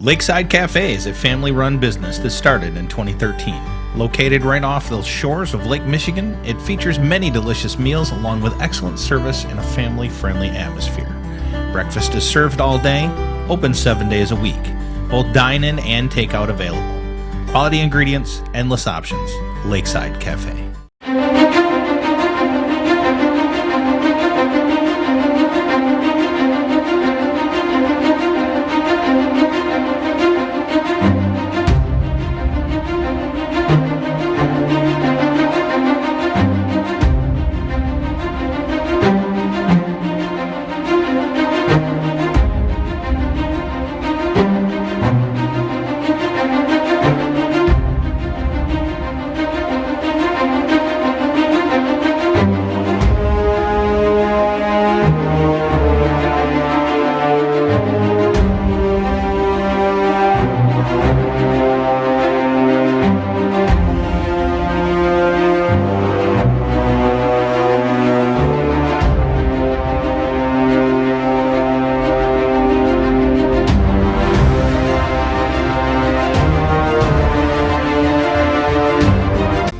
Lakeside Cafe is a family-run business that started in 2013. Located right off the shores of Lake Michigan, it features many delicious meals along with excellent service and a family-friendly atmosphere. Breakfast is served all day, open 7 days a week. Both dine-in and takeout available. Quality ingredients, endless options. Lakeside Cafe.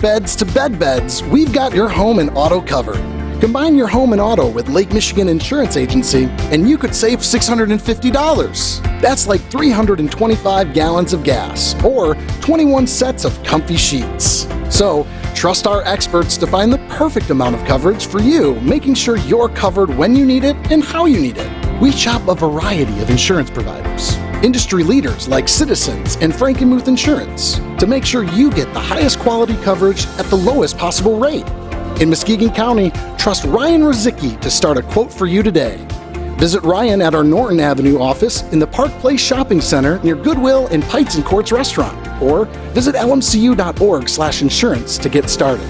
Beds to bed beds, we've got your home and auto covered. Combine your home and auto with Lake Michigan Insurance Agency and you could save $650. That's like 325 gallons of gas or 21 sets of comfy sheets. So, trust our experts to find the perfect amount of coverage for you, making sure you're covered when you need it and how you need it. We shop a variety of insurance providers, industry leaders like Citizens and Frankenmuth Insurance, to make sure you get the highest quality coverage at the lowest possible rate. In Muskegon County, trust Ryan Rozicki to start a quote for you today. Visit Ryan at our Norton Avenue office in the Park Place Shopping Center near Goodwill and Pites and Courts Restaurant, or visit lmcu.org/insurance to get started.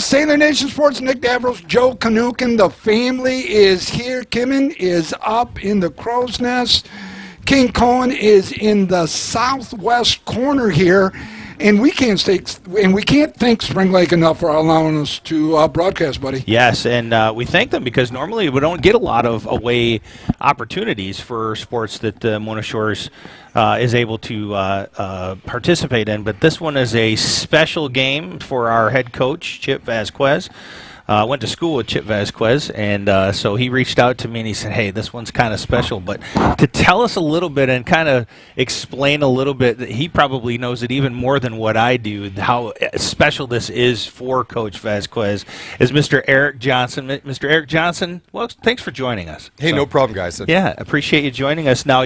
Sailor Nation Sports, Nick Davros, Joe Kanukin. The family is here. Kimmin is up in the crow's nest. King Cohen is in the southwest corner here. And we can't thank Spring Lake enough for allowing us to broadcast, buddy. Yes, and we thank them because normally we don't get a lot of away opportunities for sports that Mona Shores is able to participate in. But this one is a special game for our head coach, Chip Vasquez. Went to school with Chip Vasquez, and so he reached out to me and he said, hey, this one's kind of special. But to tell us a little bit and kind of explain a little bit, that he probably knows it even more than what I do, how special this is for Coach Vasquez, is Mr. Eric Johnson. Mr. Eric Johnson, well, thanks for joining us. Hey, no problem, guys. Yeah, appreciate you joining us. Now,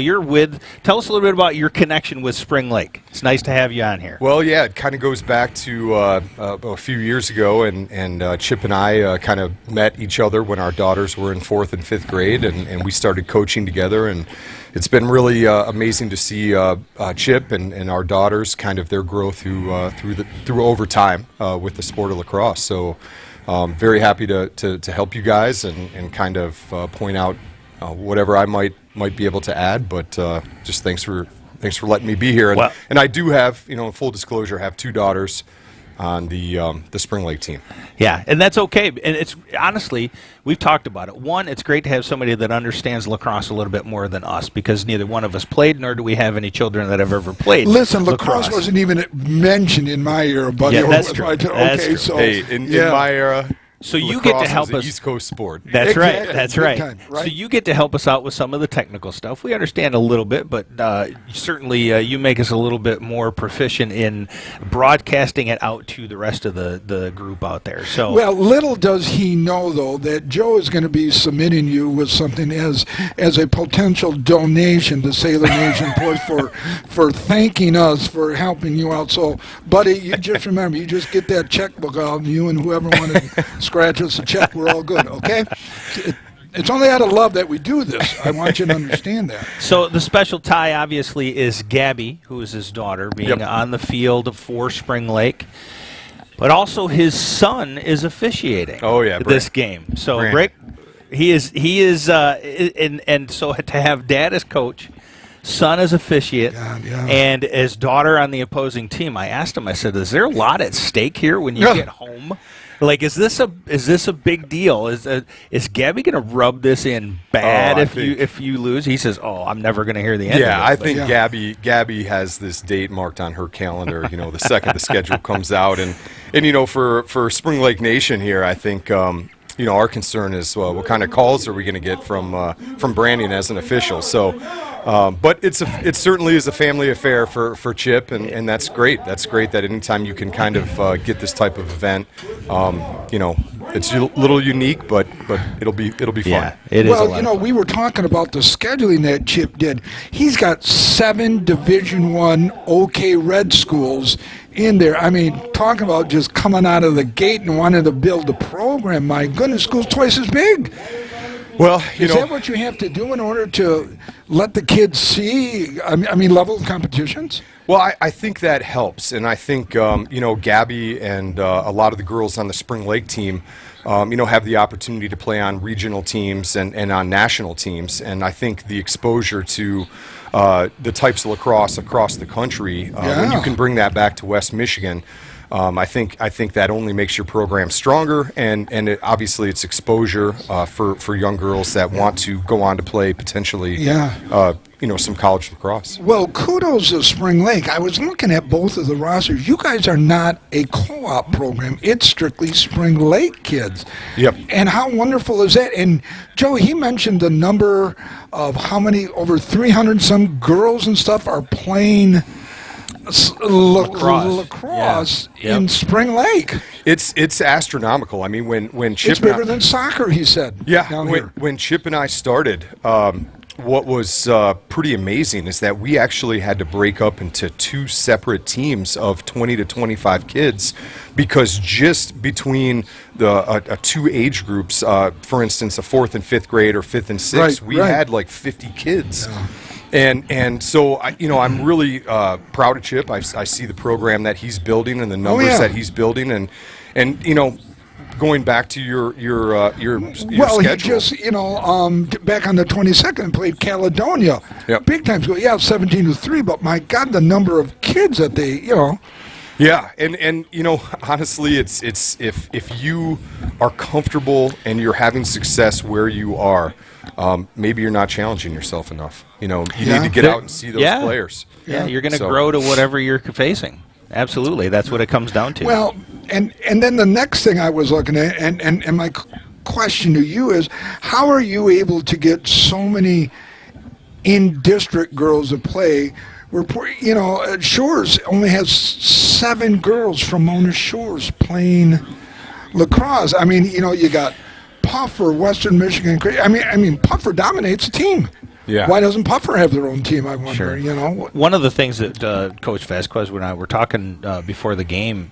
tell us a little bit about your connection with Spring Lake. It's nice to have you on here. Well, yeah, it kind of goes back to a few years ago, and Chip and I kind of met each other when our daughters were in 4th and 5th grade, and we started coaching together, and it's been really amazing to see Chip and our daughters kind of their growth through over time with the sport of lacrosse. So very happy to help you guys and kind of point out whatever I might be able to add, but just thanks for letting me be here. And I do have, in full disclosure, have 2 daughters on the Spring Lake team. Yeah, and that's okay. And it's honestly, we've talked about it. One, it's great to have somebody that understands lacrosse a little bit more than us, because neither one of us played, nor do we have any children that have ever played. Listen, lacrosse wasn't even mentioned in my era, buddy. Yeah, that's true. That's true. So hey, in my era, so you get to help us. East Coast sport. That's exactly. right. That's right. Time, right. So you get to help us out with some of the technical stuff. We understand a little bit, but certainly you make us a little bit more proficient in broadcasting it out to the rest of the group out there. So well, little does he know though that Joe is going to be submitting you with something as a potential donation to Sailor Nation for thanking us for helping you out. So, buddy, you just remember, you just get that checkbook out, and you and whoever wanted to scratch us a check, we're all good, okay? It's only out of love that we do this. I want you to understand that. So the special tie, obviously, is Gabby, who is his daughter, being on the field for Spring Lake. But also his son is officiating this game. So Rick, he is, and so to have dad as coach, son as officiate, and as daughter on the opposing team, I asked him, I said, is there a lot at stake here when you get home? Like, is this a big deal? Is Gabby going to rub this in bad if you lose? He says, "Oh, I'm never going to hear the end." Yeah, of it. I think Gabby has this date marked on her calendar. The second the schedule comes out, and for Spring Lake Nation here, I think our concern is what kind of calls are we going to get from Brandon as an official. So. But it certainly is a family affair for Chip, and that's great. That's great that anytime you can kind of get this type of event, it's a little unique, but it'll be fun. Yeah, it is. Well, we were talking about the scheduling that Chip did. He's got 7 Division I OK Red schools in there. I mean, talking about just coming out of the gate and wanting to build a program. My goodness, school's twice as big. Well, is that what you have to do in order to let the kids see? I mean, level of competitions. Well, I think that helps, and I think Gabby and a lot of the girls on the Spring Lake team, have the opportunity to play on regional teams and on national teams, and I think the exposure to the types of lacrosse across the country, when you can bring that back to West Michigan. I think that only makes your program stronger, and obviously it's exposure for young girls that want to go on to play potentially some college lacrosse. Well, kudos to Spring Lake. I was looking at both of the rosters. You guys are not a co-op program. It's strictly Spring Lake kids. Yep. And how wonderful is that? And Joe, he mentioned the number of how many, over 300 some girls and stuff are playing lacrosse in Spring Lake. It's astronomical. I mean, when Chip, it's bigger than soccer, he said. Yeah. When Chip and I started, what was pretty amazing is that we actually had to break up into 2 separate teams of 20 to 25 kids, because just between the 2 age groups, for instance, a 4th and 5th grade or 5th and 6th, we had like 50 kids. Yeah. And so I'm really proud of Chip. I see the program that he's building and the numbers that he's building, and going back to your well, schedule. he just, back on the 22nd played Caledonia. Yep. Big time school. Yeah, 17-3, but my God, the number of kids that they, Yeah, and honestly, it's if you are comfortable and you're having success where you are, maybe you're not challenging yourself enough. You need to get out and see those players. Yeah, you're going to grow to whatever you're facing. Absolutely, that's what it comes down to. Well, and then the next thing I was looking at, and my question to you is, how are you able to get so many in-district girls to play? Shores only has 7 girls from Mona Shores playing lacrosse. I mean, you got Puffer, Western Michigan. I mean, Puffer dominates the team. Yeah. Why doesn't Puffer have their own team, I wonder, Sure. One of the things that Coach Vasquez and I were talking before the game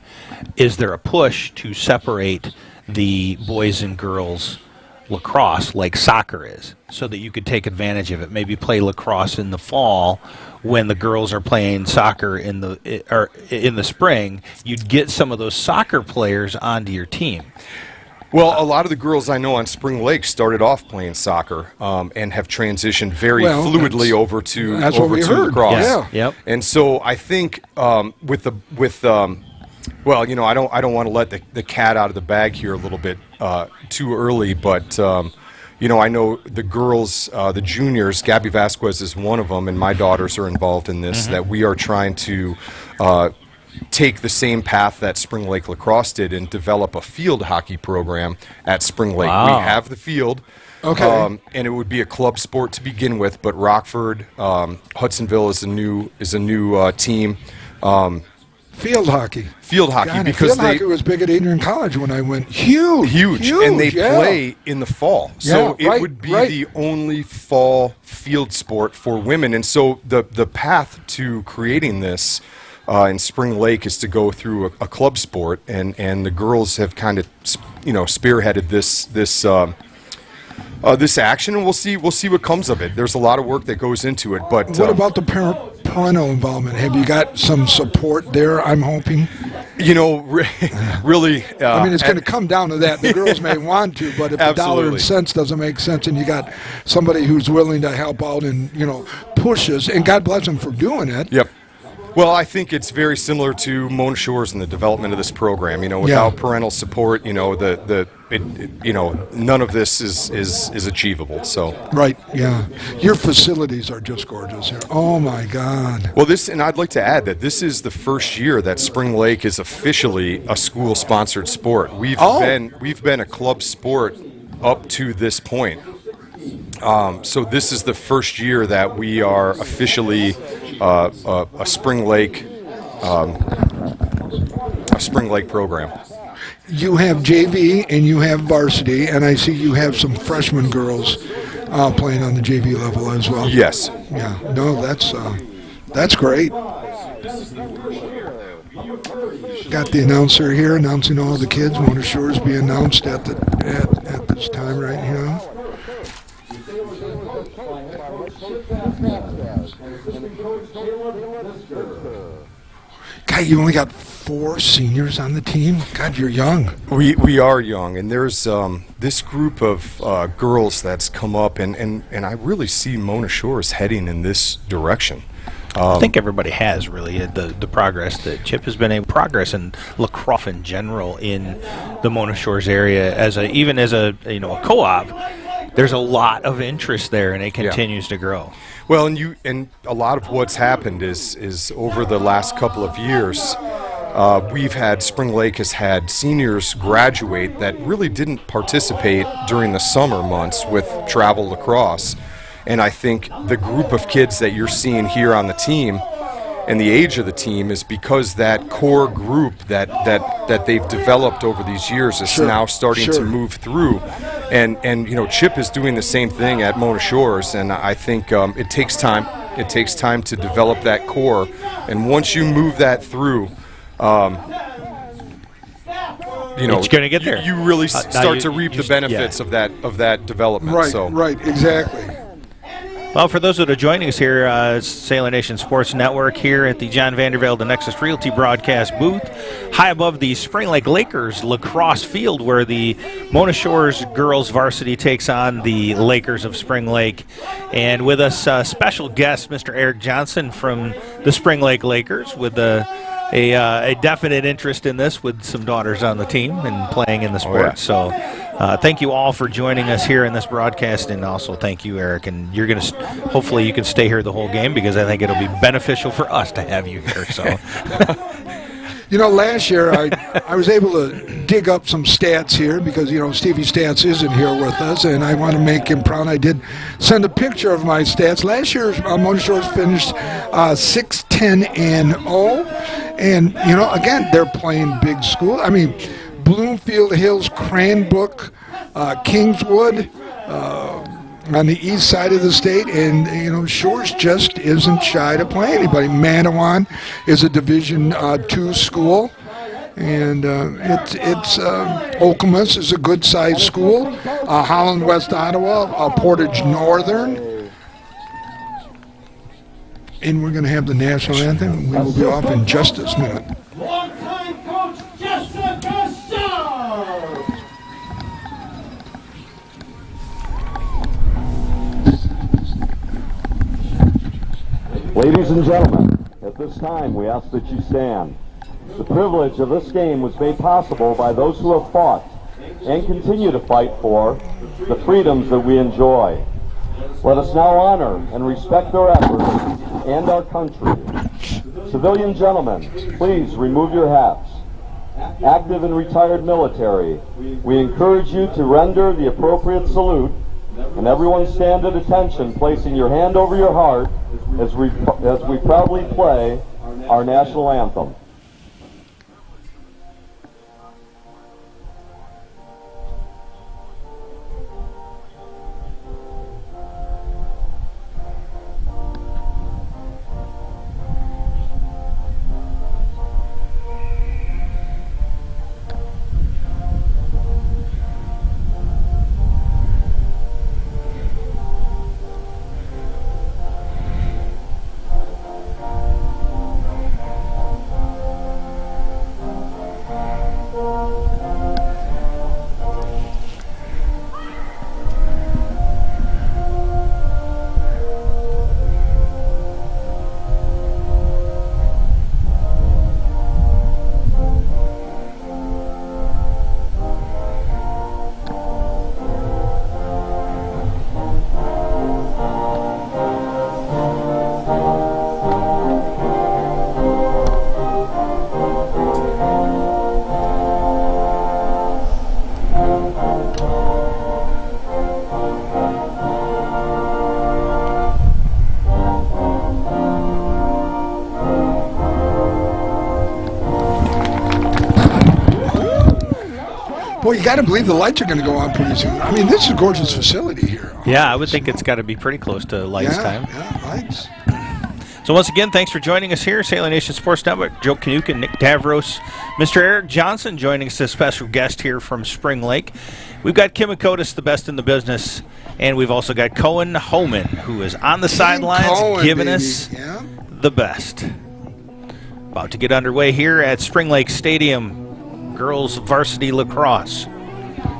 is there a push to separate the boys and girls lacrosse like soccer is, so that you could take advantage of it. Maybe play lacrosse in the fall when the girls are playing soccer in the spring. You'd get some of those soccer players onto your team. Well, a lot of the girls I know on Spring Lake started off playing soccer and have transitioned very fluidly over to lacrosse. Yeah. Yep. And so I think I don't want to let the cat out of the bag here a little bit too early, but I know the girls, the juniors, Gabby Vasquez is one of them, and my daughters are involved in this, that we are trying to take the same path that Spring Lake Lacrosse did and develop a field hockey program at Spring Lake. Wow. We have the field. Okay. And it would be a club sport to begin with, but Rockford, Hudsonville is a new team. Field hockey. Field hockey, God, because field hockey was big at Adrian College when I went. Huge. And they play in the fall. So Yeah, it would be the only fall field sport for women. And so the path to creating this in Spring Lake is to go through a club sport, and the girls have kind of spearheaded this action, and we'll see what comes of it. There's a lot of work that goes into it, but what about the parental involvement? Have you got some support there, I'm hoping? Really. I mean, it's going to come down to that. The girls may want to, but if the dollar and cents doesn't make sense, and you got somebody who's willing to help out and pushes, and God bless them for doing it. Yep. Well, I think it's very similar to Mona Shores and the development of this program. Without parental support, none of this is achievable. So. Right. Yeah. Your facilities are just gorgeous here. Oh my God. Well, and I'd like to add that this is the first year that Spring Lake is officially a school-sponsored sport. We've been a club sport up to this point. So this is the first year that we are officially a Spring Lake program. You have JV and you have varsity, and I see you have some freshman girls playing on the JV level as well. Yes. Yeah. No, that's great. Got the announcer here announcing all the kids. Mona Shores be announced at this time right here. God, you only got 4 seniors on the team? God, you're young. We are young, and there's this group of girls that's come up, and I really see Mona Shores heading in this direction. I think everybody has really the progress that Chip has been able to progress in lacrosse in general in the Mona Shores area even as a co-op. There's a lot of interest there, and it continues to grow. Well, and a lot of what's happened is over the last couple of years, Spring Lake has had seniors graduate that really didn't participate during the summer months with travel lacrosse. And I think the group of kids that you're seeing here on the team and the age of the team is because that core group that they've developed over these years is now starting to move through. And Chip is doing the same thing at Mona Shores, and I think it takes time. It takes time to develop that core, and once you move that through, it's going to get there. You really start to reap the benefits of that development. Right, so. right, exactly. Well, for those that are joining us here, Sailor Nation Sports Network here at the John Vandervelde Nexus Realty broadcast booth, high above the Spring Lake Lakers lacrosse field, where the Mona Shores girls varsity takes on the Lakers of Spring Lake. And with us, special guest, Mr. Eric Johnson from the Spring Lake Lakers, with a definite interest in this, with some daughters on the team and playing in the sport. Yeah. So thank you all for joining us here in this broadcast, and also thank you, Eric. And you're going to, hopefully you can stay here the whole game, because I think it'll be beneficial for us to have you here. So, You know, last year I was able to dig up some stats here because, you know, Stevie Stats isn't here with us, and I want to make him proud. I did send a picture of my stats. Last year, Mona Shores finished 6-10-0, and, you know, again, they're playing big school. I mean, Bloomfield Hills, Cranbrook, Kingswood, on the east side of the state, and, you know, Shores just isn't shy to play anybody. Manawan is a Division II school, and it's Okemos is a good-sized school. Holland West Ottawa, Portage Northern, and we're going to have the national anthem. We will be off in just this minute. Long-time coach Jessica Starr. Ladies and gentlemen, at this time we ask that you stand. The privilege of this game was made possible by those who have fought and continue to fight for the freedoms that we enjoy. Let us now honor and respect their efforts and our country. Civilian gentlemen, please remove your hats. Active and retired military, we encourage you to render the appropriate salute, and everyone stand at attention, placing your hand over your heart as we proudly play our national anthem. Boy, you got to believe the lights are going to go on pretty soon. I mean, this is a gorgeous facility here. yeah, I would think it's got to be pretty close to lights time. Yeah, lights. So once again, thanks for joining us here, Sailor Nation Sports Network. Joe Kanuka, Nick Davros, Mr. Eric Johnson joining us as a special guest here from Spring Lake. We've got Kim Akotis, the best in the business, and we've also got Cohen Homan, who is on the sidelines giving us the best. About to get underway here at Spring Lake Stadium, girls varsity lacrosse.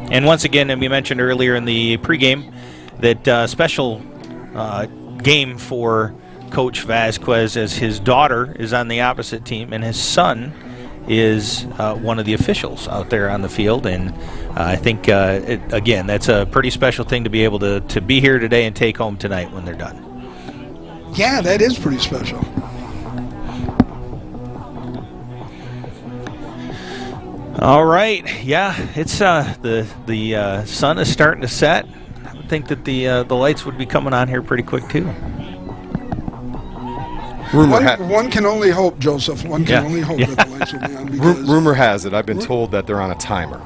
And once again, and we mentioned earlier in the pregame, that special game for Coach Vasquez, as his daughter is on the opposite team and his son is one of the officials out there on the field. And I think, again, that's a pretty special thing to be able to be here today and take home tonight when they're done. Yeah, that is pretty special. All right, yeah, it's the sun is starting to set. I would think that the lights would be coming on here pretty quick too. One can only hope, Joseph. One can only hope that the lights will be on. Because Rumor has it, I've been told that they're on a timer.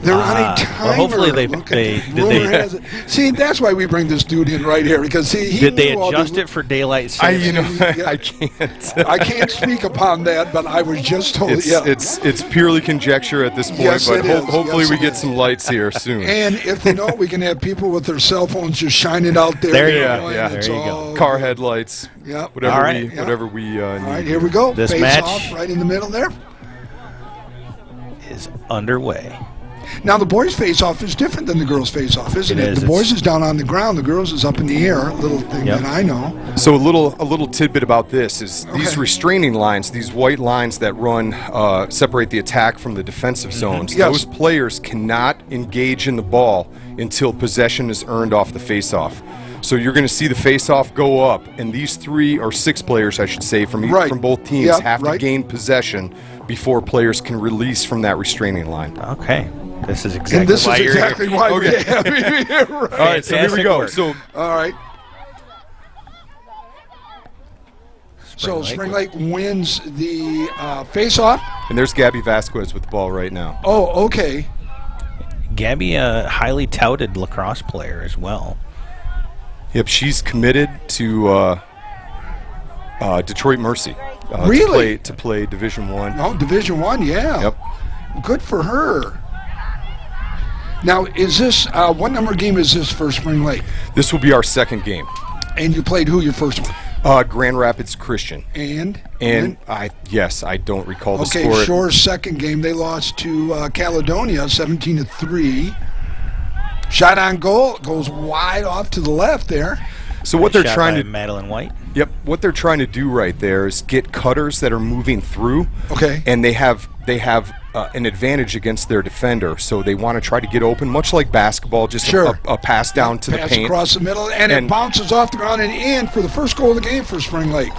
They're on a timer. Well, hopefully they Look at they that. did Rumor they has it. See, that's why we bring this dude in right here, because he did they knew all adjust these- it for daylight savings? I can't. I can't speak upon that, but I was just told. It's purely conjecture at this point, Yes, but it is. hopefully Yes, we it get is. some lights here soon. And if they don't, we can have people with their cell phones just shining out there. There you know, go. and Yeah, it's there you go. all Car good. headlights, Yep. whatever All right. we whatever we need. All right, here we go. This Face match- off right in the middle there. Is underway. Now the boys' face-off is different than the girls' face-off, isn't It it? is. The boys is down on the ground, the girls is up in the air. A little thing Yep. that I know. So a little tidbit about this is these Okay. restraining lines, these white lines that run separate the attack from the defensive zones. Yes. Those players cannot engage in the ball until possession is earned off the face-off. So you're going to see the face-off go up, and these 3 or 6 players, I should say, from Right. from both teams Yep, have to right. gain possession before players can release from that restraining line. Okay. This is exactly And this why is you're exactly here. why Okay. we have you here. Right. All right, so here we Fantastic go. work. So All right. So Lake. Spring Lake wins the face-off. and there's Gabby Vasquez with the ball right now. Oh, okay. Gabby, a highly touted lacrosse player as well. Yep, she's committed to Detroit Mercy. Really? To play Division One. Oh, Division I, yeah. Yep. Good for her. Now, is this what number game is this for Spring Lake? This will be our second game. And you played who your first one? Grand Rapids Christian. And I don't recall the okay, score. Shore's second game they lost to Caledonia 17-3. Shot on goal goes wide off to the left there. So what they're Shot trying by to Madeline White. Yep, what they're trying to do right there is get cutters that are moving through. Okay. And they have an advantage against their defender, so they want to try to get open, much like basketball, just Sure. a pass down to Pass the paint. across the middle, and it And- bounces off the ground and in for the first goal of the game for Spring Lake.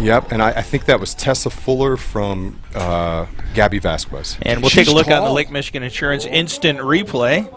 Yep, and I think that was Tessa Fuller from Gabby Vasquez. And we'll She's take a look on the tall. Lake Michigan Insurance instant replay.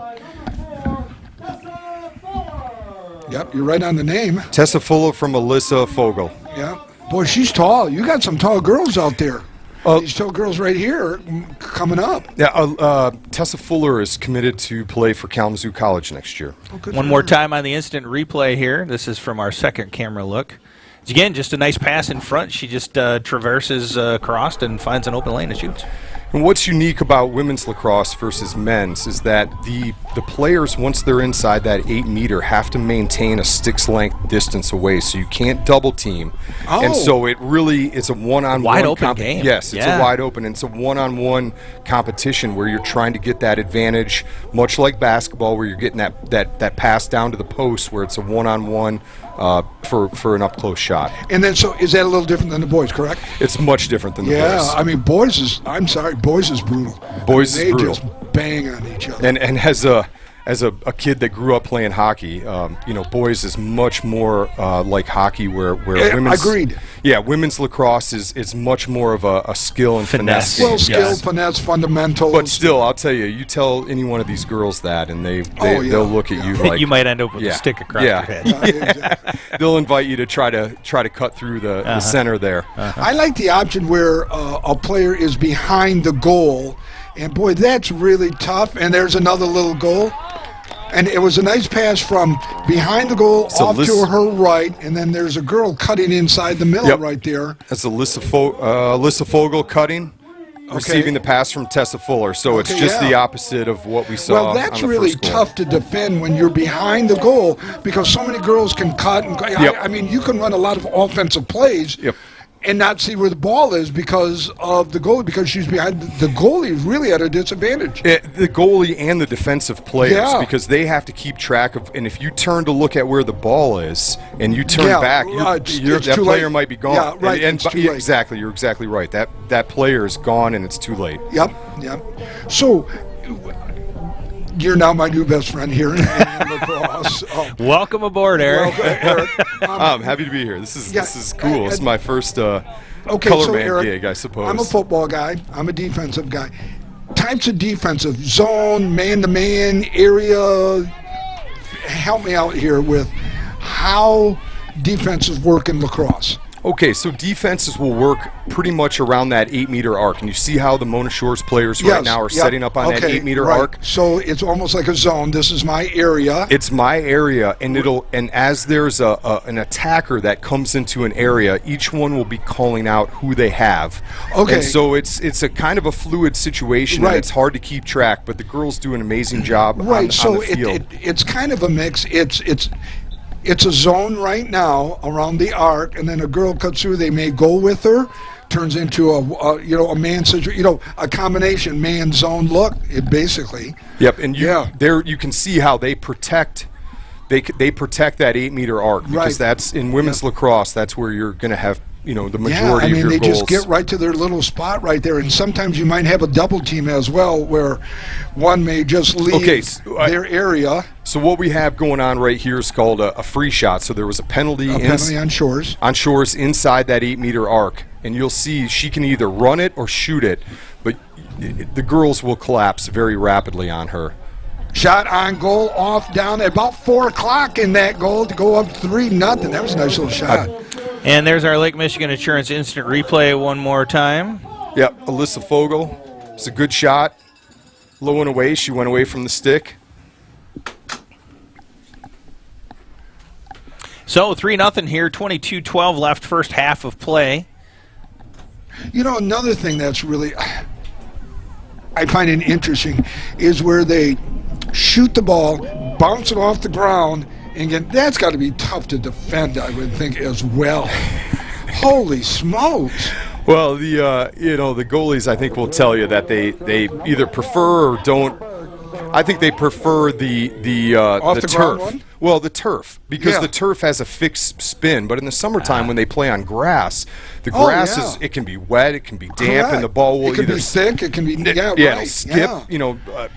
Yep, you're right on the name. Tessa Fuller from Alyssa Fogel. Yeah. Boy, she's tall. You got some tall girls out there. Oh. These tall girls right here coming up. Yeah, Tessa Fuller is committed to play for Kalamazoo College next year. Oh, good One for more her. time on the instant replay here. This is from our second camera look. It's, again, just a nice pass in front. She just traverses across and finds an open lane and shoots. And what's unique about women's lacrosse versus men's is that the players, once they're inside that 8 meter, have to maintain a stick's length distance away, so you can't double team. Oh. And so it really is a one-on-one Wide open game. Yes, it's Yeah. a wide open, and it's a one-on-one competition where you're trying to get that advantage, much like basketball, where you're getting that pass down to the post, where it's a one-on-one for an up-close shot. And then, so is that a little different than the boys, correct? It's much different than the Yeah, boys. I mean, boys is brutal. Boys is they brutal. just bang on each other. And as a kid that grew up playing hockey, boys is much more like hockey, where Yeah, women's agreed. Yeah, women's lacrosse is much more of a skill and finesse. Finesse. Well, game. skill, Yes. finesse, fundamentals. But still, I'll tell you, you tell any one of these girls that, and they'll look at you like You might end up with yeah, a stick across yeah. your head. Exactly. They'll invite you to try to cut through the center there. I like the option where a player is behind the goal, and boy, that's really tough. And there's another little goal, and it was a nice pass from behind the goal So off to listen- her right, and then there's a girl cutting inside the middle Yep. right there. That's Alyssa Fogel cutting, receiving the pass from Tessa Fuller. So it's Okay, just yeah. the opposite of what we saw. Well, that's on the really first goal. tough to defend when you're behind the goal, because so many girls can cut. And Yep. I mean, you can run a lot of offensive plays. Yep. And not see where the ball is because of the goalie, because she's behind. The goalie is really at a disadvantage. The goalie and the defensive players, Yeah. because they have to keep track of, and if you turn to look at where the ball is and you turn Yeah, back, it's that too player late. might be gone. Yeah, right, it's too late. Exactly, you're exactly right. That player is gone and it's too late. Yep. So you're now my new best friend here in lacrosse. Welcome aboard, Eric. Well, Eric, I'm happy to be here. This is yeah, this is cool. This is my first okay, color so man Eric, gig, I suppose. I'm a football guy. I'm a defensive guy. Types of defensive: zone, man-to-man, area. Help me out here with how defenses work in lacrosse. Okay, so defenses will work pretty much around that 8-meter arc, and you see how the Mona Shores players right now are setting up on that 8-meter arc. So it's almost like a zone. This is my area. It's my area, and as there's an attacker that comes into an area, each one will be calling out who they have. Okay. And so it's a kind of a fluid situation, and it's hard to keep track. But the girls do an amazing job on the field. It's kind of a mix. It's a zone right now around the arc, and then a girl cuts through. They may go with her, turns into a man situation, a combination man zone look. It basically. Yep, and there you can see how they protect. They protect that 8-meter arc because that's in women's lacrosse. That's where you're going to have the majority of your they goals. just get right to their little spot right there, and sometimes you might have a double team as well, where one may just leave their area. So what we have going on right here is called a free shot. So there was a penalty on Shores. On Shores inside that 8-meter arc, and you'll see she can either run it or shoot it, but the girls will collapse very rapidly on her. Shot on goal, off down at about 4 o'clock in that goal to go up 3-0. That was a nice little shot. And there's our Lake Michigan Insurance instant replay one more time. Yep, Alyssa Fogel. It's a good shot. Low and away. She went away from the stick. So 3-0 here, 22-12 left first half of play. Another thing that's really, I find it interesting, is where they shoot the ball, bounce it off the ground, and again, that's got to be tough to defend, I would think, as well. Holy smokes! Well, the goalies, I think, will tell you that they either prefer or don't. I think they prefer the turf. One? Well, the turf, because the turf has a fixed spin. But in the summertime, when they play on grass, the grass it can be wet, it can be damp, and the ball will either be thick, it can be it'll skip.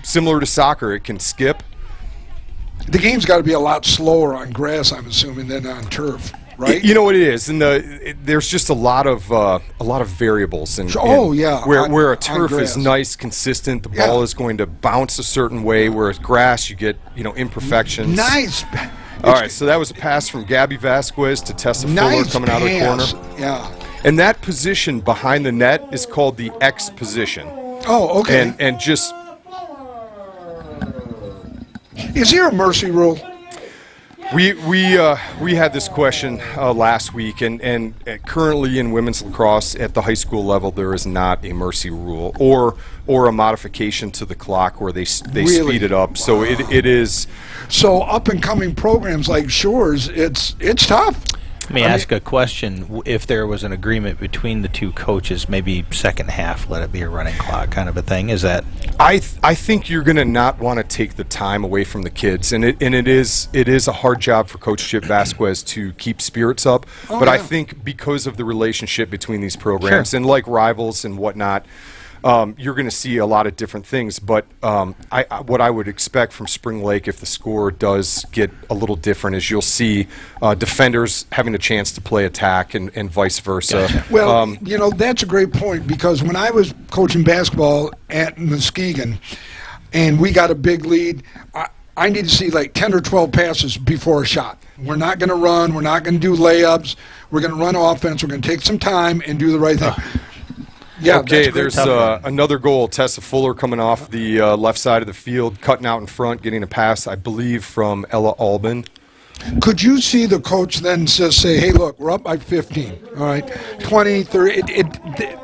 Similar to soccer, it can skip. The game's got to be a lot slower on grass, I'm assuming, than on turf, right? You know what it is, and there's just a lot of variables. Where a turf is nice, consistent, the ball is going to bounce a certain way. Whereas grass, you get imperfections. Nice. All right, so that was a pass from Gabby Vasquez to Tessa Fuller coming out of the corner. Yeah. And that position behind the net is called the X position. Oh, okay. And just. Is there a mercy rule? We had this question last week, and currently in women's lacrosse at the high school level, there is not a mercy rule or a modification to the clock where they speed it up. Wow. So it is. So up and coming programs like Shores, it's tough. Let me ask a question. If there was an agreement between the two coaches, maybe second half, let it be a running clock kind of a thing, is that? I think you're going to not want to take the time away from the kids, and it is a hard job for Coach Chip Vasquez to keep spirits up. I think because of the relationship between these programs and like rivals and whatnot, you're going to see a lot of different things. But what I would expect from Spring Lake, if the score does get a little different, is you'll see defenders having a chance to play attack and vice versa. Gotcha. Well, that's a great point, because when I was coaching basketball at Muskegon and we got a big lead, I need to see like 10 or 12 passes before a shot. We're not going to run. We're not going to do layups. We're going to run offense. We're going to take some time and do the right thing. Yeah, okay, there's another goal. Tessa Fuller coming off the left side of the field, cutting out in front, getting a pass, I believe, from Ella Albin. Could you see the coach then just say, hey, look, we're up by 15, all right, 20, 30,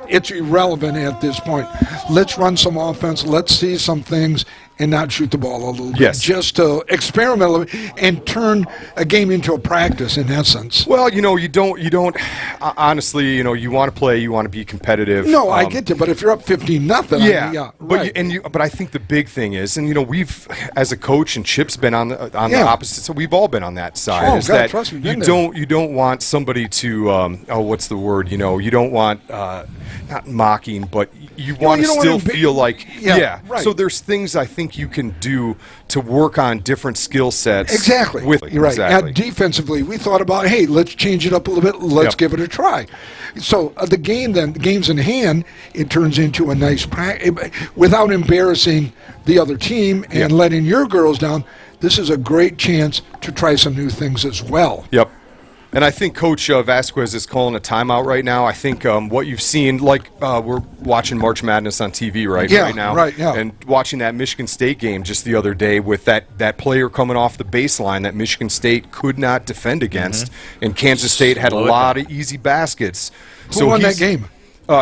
it's irrelevant at this point. Let's run some offense. Let's see some things and not shoot the ball a little bit. Just to experiment a little bit and turn a game into a practice in that sense. Well, you don't honestly, you want to play, you want to be competitive. No, I get you, but if you're up 15-0, but I think the big thing is, and we've, as a coach, and Chip's been on the opposite, so we've all been on that side. Oh, is God, that trust me, you don't want somebody to what's the word? You don't want not mocking, but you want to still feel like right. So there's things I think you can do to work on different skill sets. Exactly. You're right. Exactly. Now, defensively, we thought about, hey, let's change it up a little bit. Let's give it a try. So the game's in hand, it turns into a nice practice without embarrassing the other team and letting your girls down. This is a great chance to try some new things as well. Yep. And I think Coach Vasquez is calling a timeout right now. I think what you've seen, like we're watching March Madness on TV right now. Right, yeah. And watching that Michigan State game just the other day with that player coming off the baseline that Michigan State could not defend against. And Kansas State had a lot of easy baskets. Who won that game?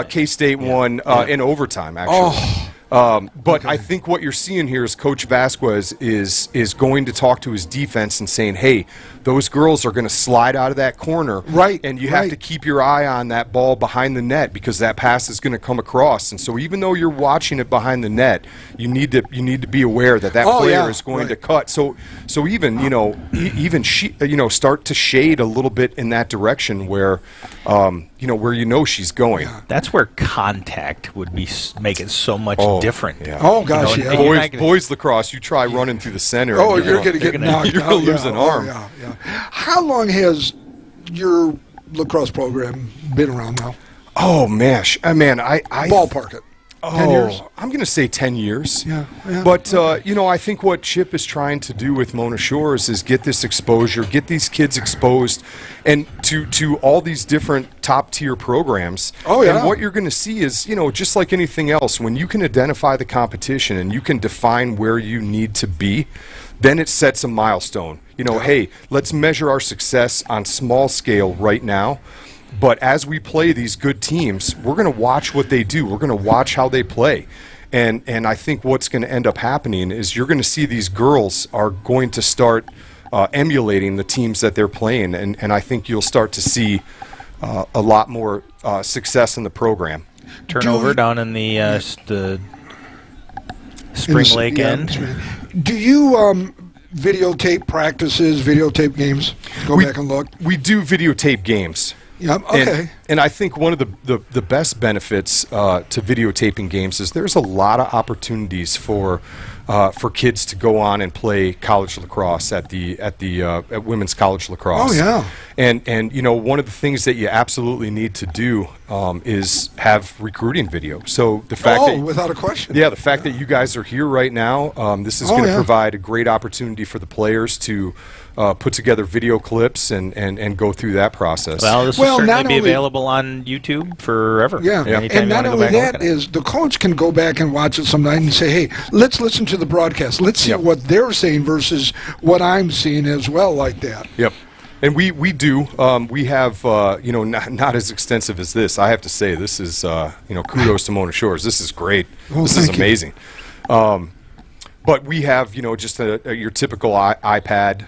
K-State won in overtime, actually. But I think what you're seeing here is Coach Vasquez is going to talk to his defense and saying, hey, those girls are going to slide out of that corner. Right. And you have to keep your eye on that ball behind the net because that pass is going to come across. And so even though you're watching it behind the net, you need to be aware that player is going to cut. So even, start to shade a little bit in that direction where where she's going. That's where contact would make it so much different. Yeah. Oh, gosh, Boys lacrosse, you try running through the center. Oh, you're going to get knocked out. You're going to lose an arm. Yeah. How long has your lacrosse program been around now? Oh, mash. I ballpark it. 10 years? I'm going to say 10 years. Yeah. But, I think what Chip is trying to do with Mona Shores is get this exposure, get these kids exposed and to all these different top-tier programs. Oh, yeah. And what you're going to see is, just like anything else, when you can identify the competition and you can define where you need to be, then it sets a milestone. Hey, let's measure our success on small scale right now. But as we play these good teams, we're going to watch what they do. We're going to watch how they play. And I think what's going to end up happening is you're going to see these girls are going to start emulating the teams that they're playing. And I think you'll start to see a lot more success in the program. Turnover down in the Spring Lake end. Do you videotape practices, videotape games? Go back and look. We do videotape games. Yeah, okay. And I think one of the best benefits to videotaping games is there's a lot of opportunities for kids to go on and play college lacrosse at women's college lacrosse. Oh yeah. And one of the things that you absolutely need to do is have recruiting video. So the fact without a question. Yeah, the fact that you guys are here right now, this is going to provide a great opportunity for the players to put together video clips and go through that process. Well, this will certainly be available on YouTube forever. Yeah, and not only that is the coach can go back and watch it some night and say, hey, let's listen to the broadcast. Let's see what they're saying versus what I'm seeing as well like that. Yep. And we do. We have, not as extensive as this. I have to say, this is, kudos to Mona Shores. This is great. Well, this is amazing. But we have, just your typical iPad.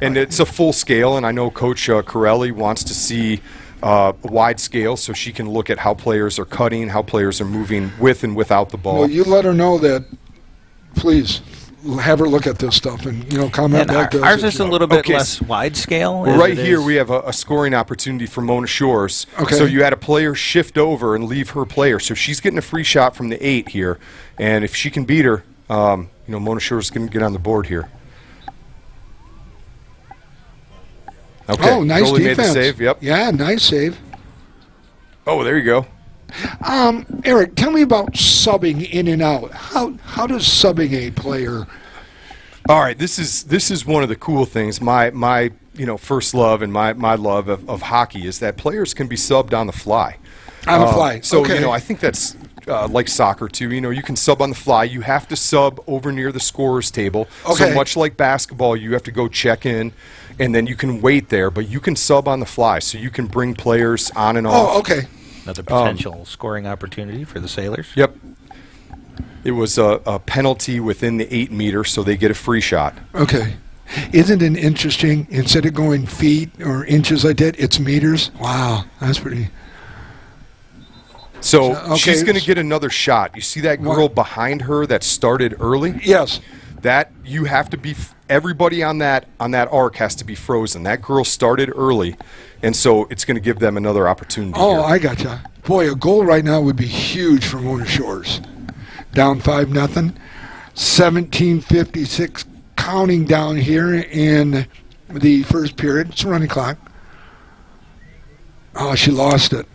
And it's a full scale, and I know Coach Corelli wants to see a wide scale so she can look at how players are cutting, how players are moving with and without the ball. Well, you let her know that, please. Have her look at this stuff and comment back to us. Ours is a little bit less wide scale. Well, right here we have a scoring opportunity for Mona Shores. Okay. So you had a player shift over and leave her player. So she's getting a free shot from the 8 here. And if she can beat her, Mona Shores is going to get on the board here. Okay. Oh, nice Goalie defense. Made the save. Yep. Yeah, nice save. Oh, there you go. Eric, tell me about subbing in and out. How does subbing a player? All right, this is one of the cool things. My first love and my love of hockey is that players can be subbed on the fly. On the fly. So okay. I think that's like soccer too. You can sub on the fly. You have to sub over near the scorer's table. Okay. So much like basketball, you have to go check in, and then you can wait there. But you can sub on the fly, so you can bring players on and off. Oh, okay. Another potential scoring opportunity for the Sailors. Yep. It was a penalty within the 8 meter, so they get a free shot. Okay. Isn't it interesting? Instead of going feet or inches like that, it's meters. Wow, that's pretty. So she's going to get another shot. You see that girl behind her that started early? Yes. That you have to be. Everybody on that arc has to be frozen. That girl started early, and so it's going to give them another opportunity. Oh, here. I gotcha. Boy, a goal right now would be huge for Mona Shores. Down 5-0, 17:56 counting down here in the first period. It's a running clock. Oh, she lost it.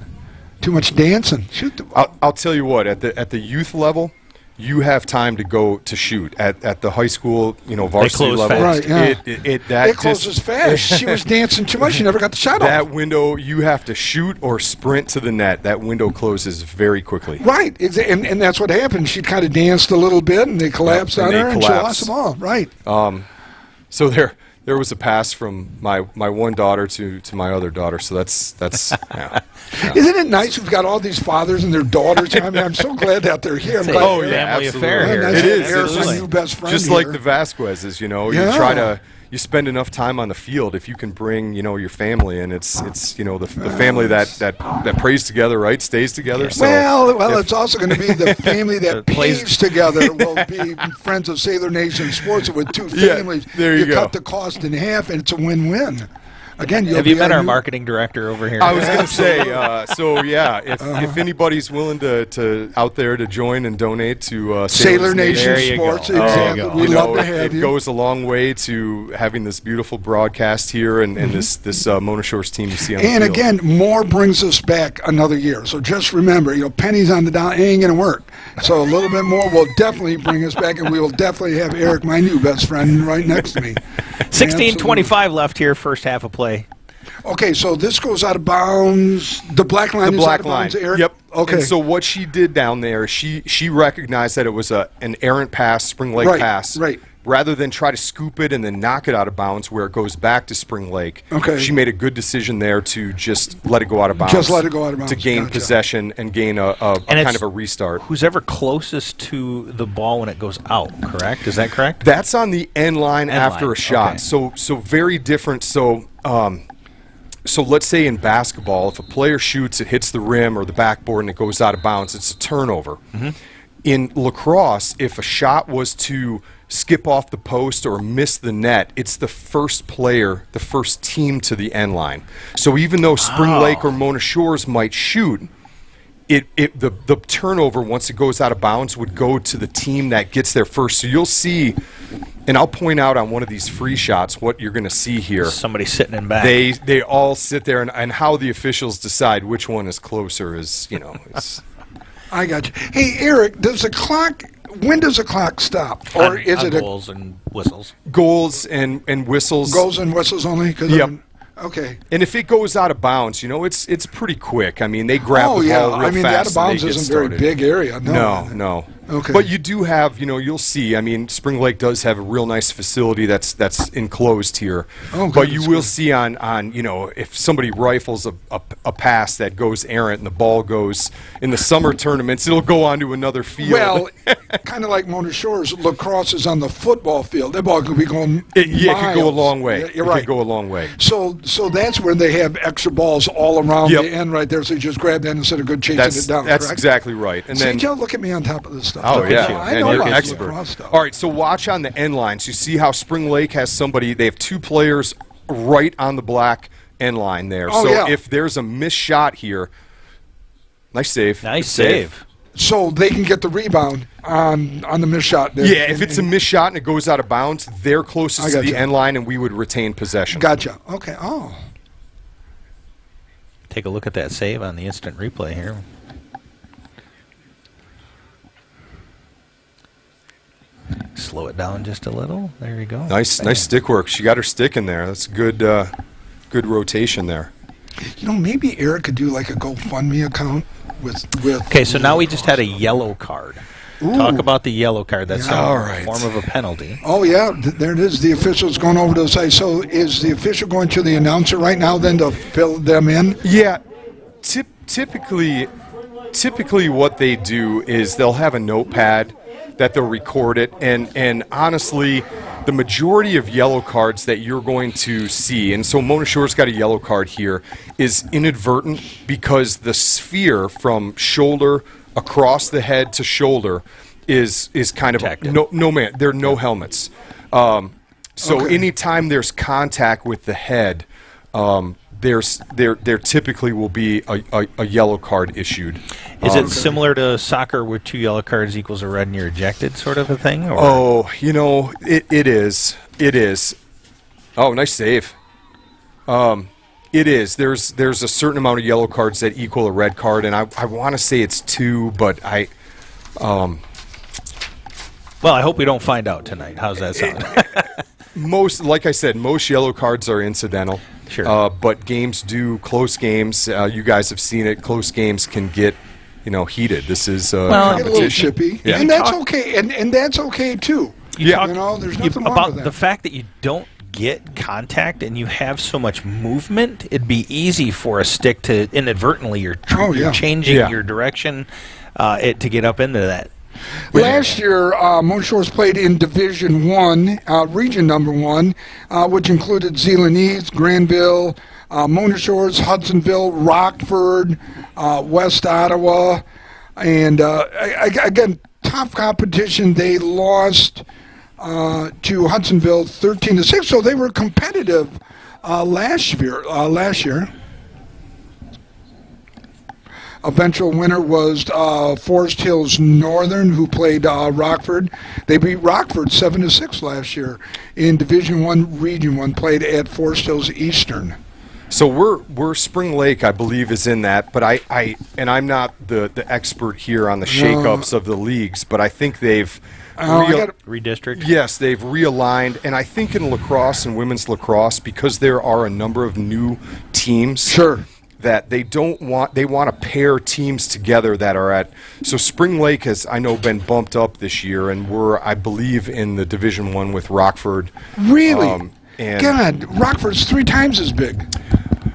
Too much dancing. Shoot the ball. I'll tell you what. At the youth level, you have time to go to shoot at the high school, varsity close level. fast. Right, yeah. It closes fast. She was dancing too much. She never got the shot off. That window, you have to shoot or sprint to the net. That window closes very quickly. Right, and that's what happened. She kind of danced a little bit, and they collapsed on her, and she lost them all. Right. So there was a pass from my one daughter to my other daughter. So that's yeah. Isn't it nice we've got all these fathers and their daughters? I mean, I'm so glad that they're here. It's a Glad family absolutely. affair here. Nice It to is. have It's my just- new best friend Just here. like the Vasquezes, you Yeah. try to. You spend enough time on the field if you can bring, your family, and it's the family that prays together, right? Stays together. So Well, it's also going to be the family that Plays- pays together will be friends of Sailor Nation Sports. With two Yeah, families, there you go. cut the cost in half, and it's a win-win. Again, Have you met our marketing director over here? I was going to say, if anybody's willing to out there to join and donate to Sailor Nation There you Sports? go. There you Exactly. go. We'd love to have it you. goes a long way to having this beautiful broadcast here and this Mona Shores team you see on the And field. again, more brings us back another year. So just remember, pennies on the dollar ain't going to work. So a little bit more will definitely bring us back, and we will definitely have Eric, my new best friend, right next to me. 16:25 left here, first half of play. Okay, so this goes out of bounds. The black line The is black out of line. bounds, Eric? Yep. Okay. And so what she did down there, she recognized that it was an errant pass, Spring Lake Right, pass. right. Rather than try to scoop it and then knock it out of bounds where it goes back to Spring Lake. Okay. She made a good decision there to just let it go out of bounds. Just let it go out of bounds. To gain Gotcha. possession and gain a And kind it's of a restart. Who's ever closest to the ball when it goes out, correct? Is that correct? That's on the end line after line, a shot. okay. So very different. So let's say in basketball, if a player shoots, it hits the rim or the backboard and it goes out of bounds, it's a turnover. Mm-hmm. In lacrosse, if a shot was to skip off the post or miss the net, it's the first player, the first team to the end line. So even though Spring Lake or Mona Shores might shoot, the turnover, once it goes out of bounds, would go to the team that gets there first. So you'll see, and I'll point out on one of these free shots what you're going to see here. Somebody sitting in back. They all sit there, and how the officials decide which one is closer is, it's I got you. Hey, Eric, when does the clock stop? Or on, is on it a goals and whistles? goals and whistles. goals and whistles only? 'Cause Yep. Okay. And if it goes out of bounds, it's pretty quick. I mean, they grab Oh, the yeah. ball real I mean, the fast out of bounds and they get isn't a very started. big area. No. Okay. But you do have, you'll see. I mean, Spring Lake does have a real nice facility that's enclosed here. Oh, good, but you that's will good. see on if somebody rifles a pass that goes errant and the ball goes in the summer tournaments, it'll go on to another field. Well, kind of like Mona Shores, lacrosse is on the football field. That ball could be going it could go a miles. long way. Yeah, you're it right. could go a long way. So that's where they have extra balls all around Yep. the end right there. So you just grab that instead of good chasing That's it down. that's correct? exactly right. And See, then Joe, look at me on top of this stuff. Oh, Look yeah. at you. I And know you're about an expert. lacrosse stuff. All right, so watch on the end lines. You see how Spring Lake has somebody, they have two players right on the black end line there. Oh, so yeah. if there's a missed shot here, nice save. Nice Good save. So they can get the rebound on the missed shot there. Yeah, if it's a missed shot and it goes out of bounds, they're I closest to the gotcha. end line and we would retain possession. Gotcha. Okay. Oh. Take a look at that save on the instant replay here. Slow it down just a little. There you go. Nice stick work. She got her stick in there. That's good rotation there. Maybe Eric could do like a GoFundMe account with. Okay, so now we just had a yellow card. Talk about the yellow card. That's Yeah. a All right. form of a penalty. Oh yeah, there it is. The official's going over to the side. So is the official going to the announcer right now then to fill them in? Yeah, typically what they do is they'll have a notepad that they'll record it, and honestly, the majority of yellow cards that you're going to see, and so Mona Shore's got a yellow card here, is inadvertent because the sphere from shoulder across the head to shoulder is kind of Protected. no man. There are no helmets. So Okay. anytime there's contact with the head, there typically will be a yellow card issued. Is it similar to soccer where 2 yellow cards equals a red and you're ejected sort of a thing? Or? Oh, it is. It is. Oh, nice save. It is. There's a certain amount of yellow cards that equal a red card, and I want to say it's 2, but Well, I hope we don't find out tonight. How's that sound? Like I said, most yellow cards are incidental. Sure. But close games, you guys have seen it, close games can get, heated. This is Get a little competition. chippy, Yeah. and that's okay, and that's okay too. Yeah. There's nothing wrong about with that. the fact that you don't get contact and you have so much movement. It'd be easy for a stick to inadvertently you're changing Yeah. your direction to get up into that. Last year, Mona Shores played in Division One, Region Number 1, which included Zeeland East, Granville, Mona Shores, Hudsonville, Rockford, West Ottawa, and again, tough competition. They lost to Hudsonville 13-6, so they were competitive last year. Eventual winner was Forest Hills Northern, who played Rockford. They beat Rockford 7-6 last year in Division One, Region 1, played at Forest Hills Eastern. So we're Spring Lake, I believe, is in that, but I'm not the expert here on the shakeups of the leagues, but I think they've Redistrict? Yes, they've realigned, and I think in lacrosse and women's lacrosse, because there are a number of new teams. Sure. That they want to pair teams together that are at. So Spring Lake has, I know, been bumped up this year, and we're, I believe, in the Division One with Rockford. Really? And God, Rockford's 3 times as big.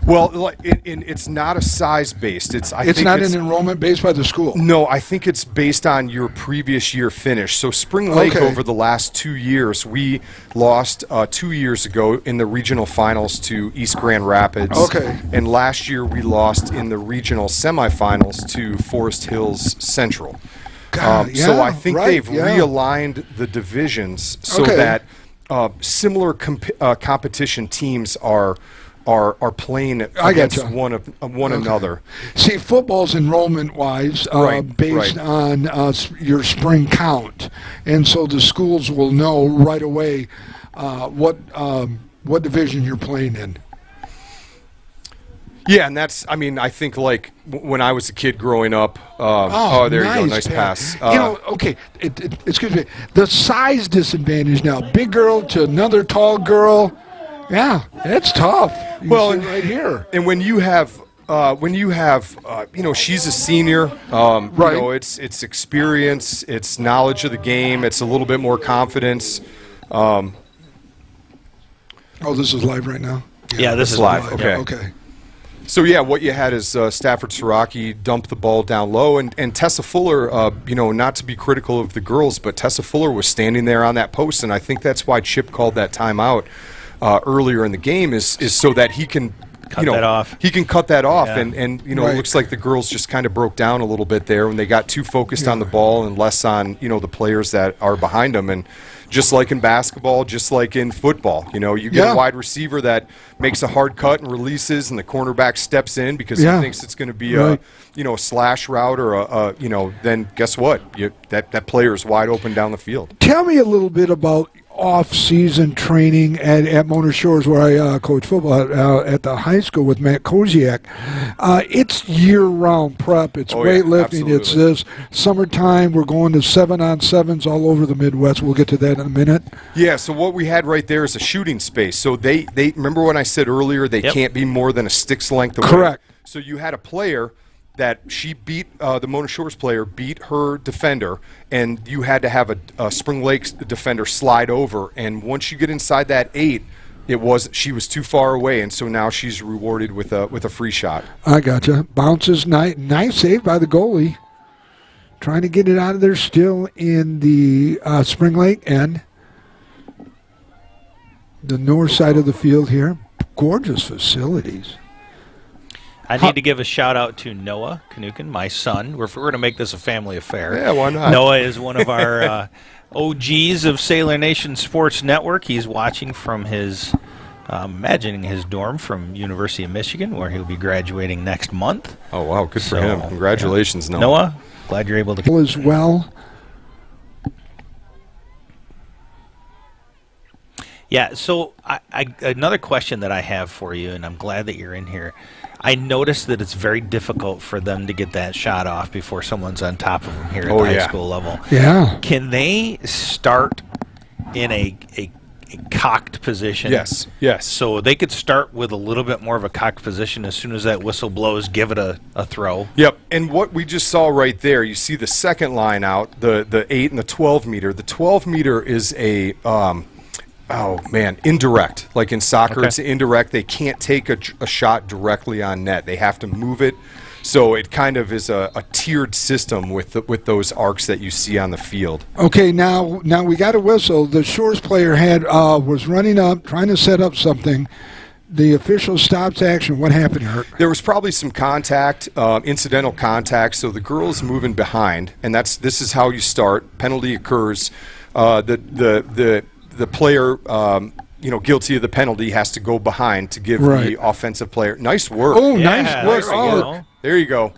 Well, it's not a size based. It's not an enrollment based by the school. No, I think it's based on your previous year finish. So Spring Lake, over the last 2 years, we lost 2 years ago in the regional finals to East Grand Rapids. Okay. And last year we lost in the regional semifinals to Forest Hills Central. God, So I think they've yeah. realigned the divisions so that similar competition teams are playing against one another. See, football's enrollment-wise based on your spring count, and so the schools will know right away what division you're playing in. Yeah, and that's, I mean, I think like when I was a kid growing up, there you go, nice pass. Excuse me, the size disadvantage now, big girl to another tall girl, yeah, it's tough. You see it right here. And when you have, she's a senior, it's experience, it's knowledge of the game, it's a little bit more confidence. Oh, this is live right now? Yeah, this is live. Okay. So, yeah, what you had is Stafford Siraki dump the ball down low, and Tessa Fuller, not to be critical of the girls, but Tessa Fuller was standing there on that post, and I think that's why Chip called that timeout earlier in the game is so that he can cut that off. He can cut that off, Yeah. and it looks like the girls just kind of broke down a little bit there when they got too focused on the ball and less on the players that are behind them. And just like in basketball, just like in football, you get a wide receiver that makes a hard cut and releases, and the cornerback steps in because he thinks it's going to be a slash route or then guess what? That player is wide open down the field. Tell me a little bit about off-season training at Mona Shores, where I coach football at the high school with Matt Koziak. It's year-round prep. It's weightlifting. Yeah, it's this summertime. We're going to 7-on-7s all over the Midwest. We'll get to that in a minute. Yeah. So what we had right there is a shooting space. So they remember when I said earlier they can't be more than a stick's length away. Correct. So you had a player that she beat, the Mona Shores player beat her defender, and you had to have a Spring Lake defender slide over. And once you get inside that 8, she was too far away, and so now she's rewarded with a free shot. I gotcha. Bounces, nice save by the goalie. Trying to get it out of there still in the Spring Lake end. The north side of the field here. Gorgeous facilities. I need to give a shout out to Noah Kanukin, my son. We're going to make this a family affair. Yeah, why not? Noah is one of our OGs of Sailor Nation Sports Network. He's watching from his, imagining his dorm from University of Michigan, where he'll be graduating next month. Oh, wow, good for him. Congratulations, Noah. Noah, glad you're able to. As well. Yeah, so another question that I have for you, and I'm glad that you're in here. I noticed that it's very difficult for them to get that shot off before someone's on top of them here at the high school level. Yeah. Can they start in a cocked position? Yes. So they could start with a little bit more of a cocked position. As soon as that whistle blows, give it a throw. Yep, and what we just saw right there, you see the second line out, the 8 and the 12 meter. The 12 meter is a indirect. Like in soccer, It's indirect. They can't take a shot directly on net. They have to move it. So it kind of is a tiered system with those arcs that you see on the field. Okay, now we got a whistle. The Shores player was running up, trying to set up something. The official stops action. What happened, Eric? There was probably some contact, incidental contact. So the girl's moving behind, and this is how you start. Penalty occurs. The player, guilty of the penalty has to go behind to give the offensive player. Nice work. Oh, nice work. There you go.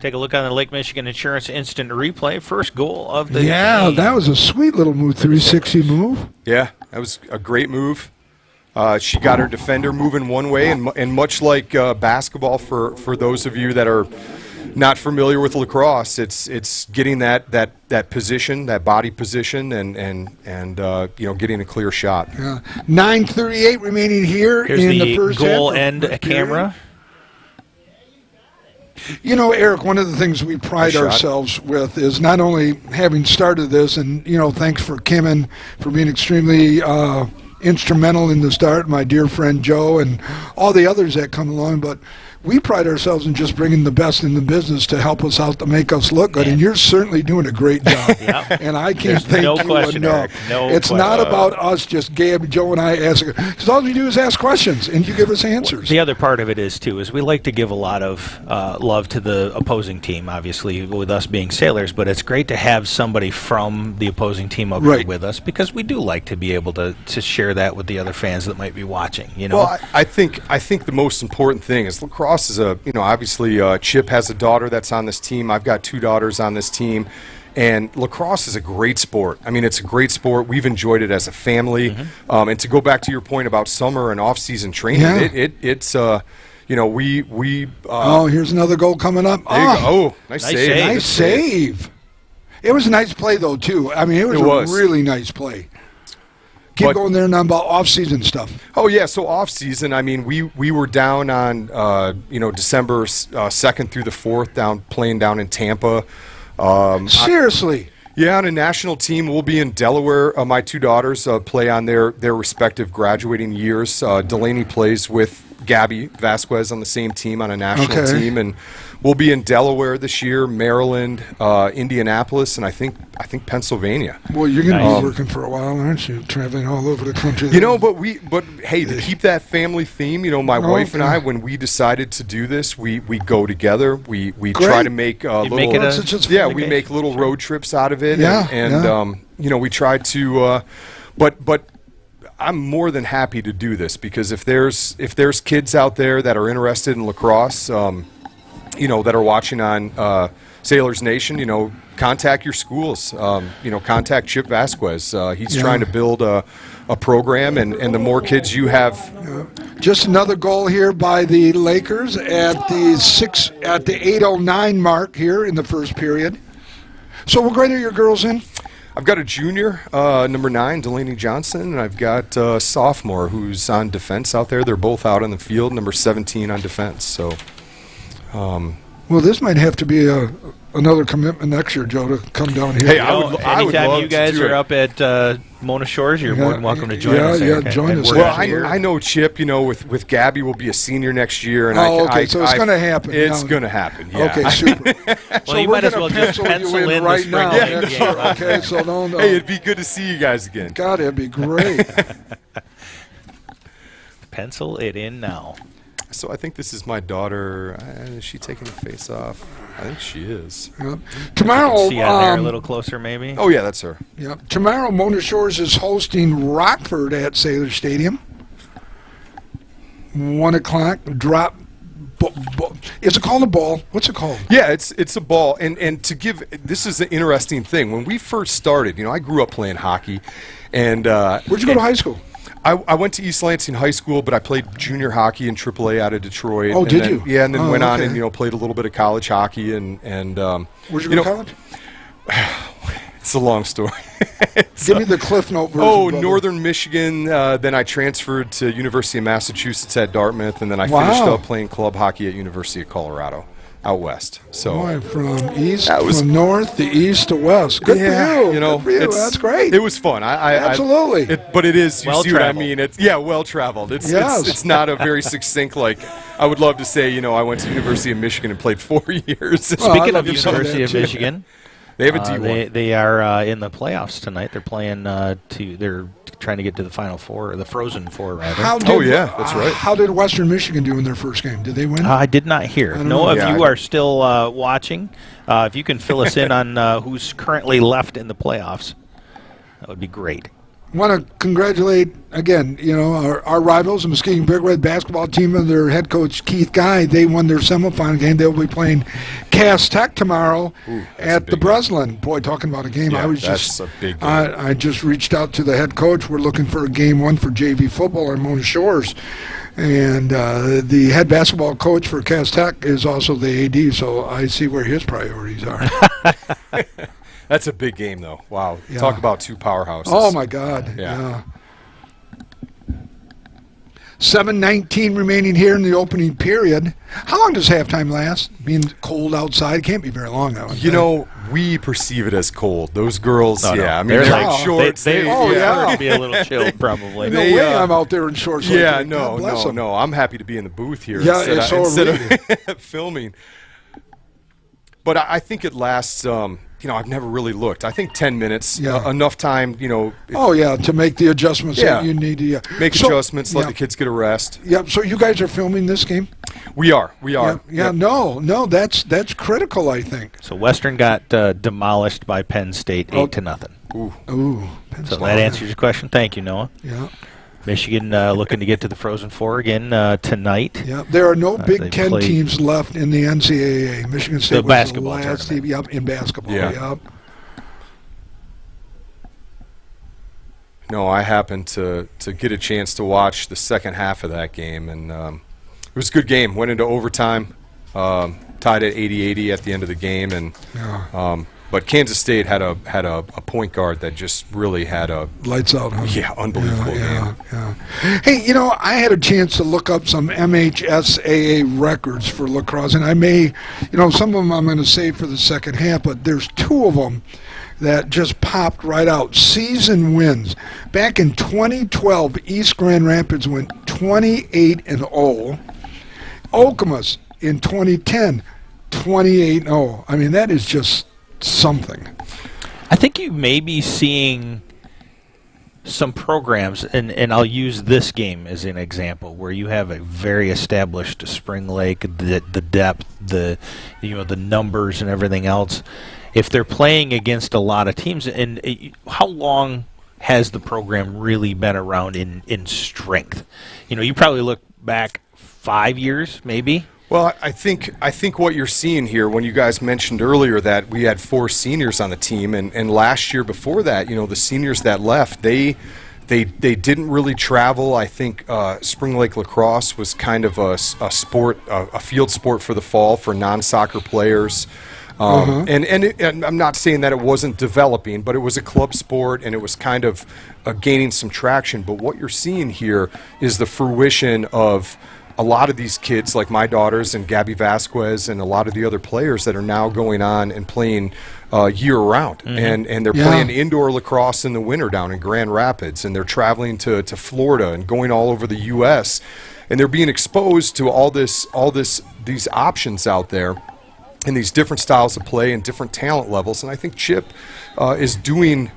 Take a look on the Lake Michigan Insurance instant replay. First goal of the Yeah, game. that was a sweet little move, 360 move. Yeah, that was a great move. She got her defender moving one way, and much like basketball, for those of you that are not familiar with lacrosse, it's getting that position, that body position, and getting a clear shot. Yeah. 9:38 remaining here Here's in the first goal half. end camera. You know, Eric, one of the things we pride ourselves with is not only having started this, and, thanks for Kimmin for being extremely instrumental in the start, my dear friend Joe, and all the others that come along, but we pride ourselves in just bringing the best in the business to help us out, to make us look good, and you're certainly doing a great job. And I can't thank you enough. It's not about us, just Gab, Joe, and I asking, because all we do is ask questions, and you give us answers. The other part of it is we like to give a lot of love to the opposing team, obviously, with us being Sailors, but it's great to have somebody from the opposing team up here with us, because we do like to be able to share that with the other fans that might be watching. Well, I think the most important thing is lacrosse is obviously Chip has a daughter that's on this team. I've got 2 daughters on this team. And lacrosse is a great sport. I mean, it's a great sport. We've enjoyed it as a family. And to go back to your point about summer and off-season training, it's here's another goal coming up. There you go. Oh, nice save. Nice save. It was a nice play, though, too. I mean, it was a really nice play. Keep going there now about off-season stuff. Oh, yeah, so off-season, I mean, we were down on, December 2nd through the 4th, playing down in Tampa. Seriously? Yeah, on a national team. We'll be in Delaware. My 2 daughters play on their respective graduating years. Delaney plays with Gabby Vasquez on the same team on a national team, and we'll be in Delaware this year, Maryland, Indianapolis, and I think Pennsylvania. Well, you're going to be working for a while, aren't you? Traveling all over the country. But hey, to keep that family theme, my wife and I, when we decided to do this, we go together. We try to make we make little road trips out of it, we try to, but I'm more than happy to do this, because if there's kids out there that are interested in lacrosse, that are watching on Sailors Nation, contact your schools. Contact Chip Vasquez. He's trying to build a program, and the more kids you have. Just another goal here by the Lakers at the 8:09 mark here in the first period. So what grade are your girls in? I've got a junior, number 9, Delaney Johnson, and I've got a sophomore who's on defense out there. They're both out on the field, number 17 on defense. So, well, this might have to be another commitment next year, Joe, to come down here. Hey, I would anytime love you guys to do are up at Mona Shores, you're more than welcome to join us. Join us. Well, I know Chip, with Gabby will be a senior next year. And so it's going to happen. It's going to happen, yeah. Okay, super. Well, you might as well just pencil in right now. Okay, so don't. Hey, it'd be good to see you guys again. God, it'd be great. Pencil it in now. So I think this is my daughter. Is she taking the face off? I think she is. Yep. Tomorrow, see on there a little closer, maybe. Oh yeah, that's her. Yep. Tomorrow, Mona Shores is hosting Rockford at Sailor Stadium. 1 o'clock. Is it called a ball? What's it called? Yeah, it's a ball, and to give, this is an interesting thing. When we first started, I grew up playing hockey, and Where'd you go to high school? I went to East Lansing High School, but I played junior hockey in AAA out of Detroit. Oh, and did then, you? Yeah, and then went on okay. and played a little bit of college hockey, and Where'd you go to college? It's a long story. Give me the Cliff Note version. Oh, brother. Northern Michigan. Then I transferred to University of Massachusetts at Dartmouth, and then I Wow. finished up playing club hockey at University of Colorado, out west. So Boy, from east, That was- from north to east to west. Good for you. Good for you. That's great. It was fun. Absolutely. But it is. You see what I Well-traveled. mean? It's well traveled. Yes. It's not a very succinct like. I would love to say I went to University of Michigan and played 4 years. Well, Speaking I'd of love to say University that, of too. Michigan, They have a D1. they are in the playoffs tonight. They're playing they're trying to get to the Final Four, or the Frozen Four, rather. Oh, yeah, that's right. How did Western Michigan do in their first game? Did they win? I did not hear. don't Noah, know. if Yeah, you I- are still watching, if you can fill us in on who's currently left in the playoffs, that would be great. Want to congratulate again, our rivals, the Muskegon Big Red basketball team and their head coach Keith Guy. They won their semifinal game. They'll be playing Cass Tech tomorrow at the Breslin. Boy, talking about a game, Yeah, I was that's just a big game. I just reached out to the head coach. We're looking for a game one for JV football on Mona Shores. And the head basketball coach for Cass Tech is also the AD, so I see where his priorities are. That's a big game, though. Wow. Yeah. Talk about two powerhouses. Oh, my God. Yeah. 7:19 remaining here in the opening period. How long does halftime last? Being cold outside, it can't be very long. I would think. We perceive it as cold. Those girls, No, no. yeah. I mean, They're they're like- in shorts. They Oh, yeah. prefer to be a little chilled, probably. No they, way I'm out there in shorts. like Yeah, that. God bless 'em. no. I'm happy to be in the booth here Yeah, instead, and so are instead of filming. But I think it lasts. I've never really looked. I think 10 minutes, Yeah. enough time. Oh, yeah, to make the adjustments Yeah. that you need to. Make So- adjustments. Let yeah. the kids get a rest. Yeah, so you guys are filming this game? We are. Yeah, Yep. no, that's critical, I think. So Western got demolished by Penn State 8-0. Ooh, So that answers your question. Thank you, Noah. Yeah, Michigan looking to get to the Frozen Four again tonight. yeah. There are no they Big Ten played- teams left in the NCAA. Michigan State The was basketball the last tournament. team. Yep, in basketball. Yeah. Yep. No, I happened to get a chance to watch the second half of that game, and it was a good game. Went into overtime, tied at 80-80 at the end of the game, and Yeah. but Kansas State had a point guard that just really had a Lights out, huh? unbelievable game. Yeah. Hey, I had a chance to look up some MHSAA records for lacrosse, and I may, some of them I'm going to save for the second half, but there's two of them that just popped right out. Season wins. Back in 2012, East Grand Rapids went 28-0. Okemos in 2010, 28-0. I mean, that is just something. I think you may be seeing some programs, and I'll use this game as an example, where you have a very established Spring Lake, the depth, the numbers and everything else. If they're playing against a lot of teams, and how long has the program really been around in strength? You probably look back 5 years, maybe. Well, I think what you're seeing here, when you guys mentioned earlier that we had 4 seniors on the team, and last year before that, the seniors that left, they didn't really travel. I think Spring Lake Lacrosse was kind of a sport, a field sport for the fall for non-soccer players. And I'm not saying that it wasn't developing, but it was a club sport, and it was kind of gaining some traction. But what you're seeing here is the fruition of a lot of these kids, like my daughters and Gabby Vasquez and a lot of the other players that are now going on and playing year-round. And they're playing indoor lacrosse in the winter down in Grand Rapids, and they're traveling to Florida and going all over the U.S., and they're being exposed to all these options out there, and these different styles of play and different talent levels. And I think Chip is doing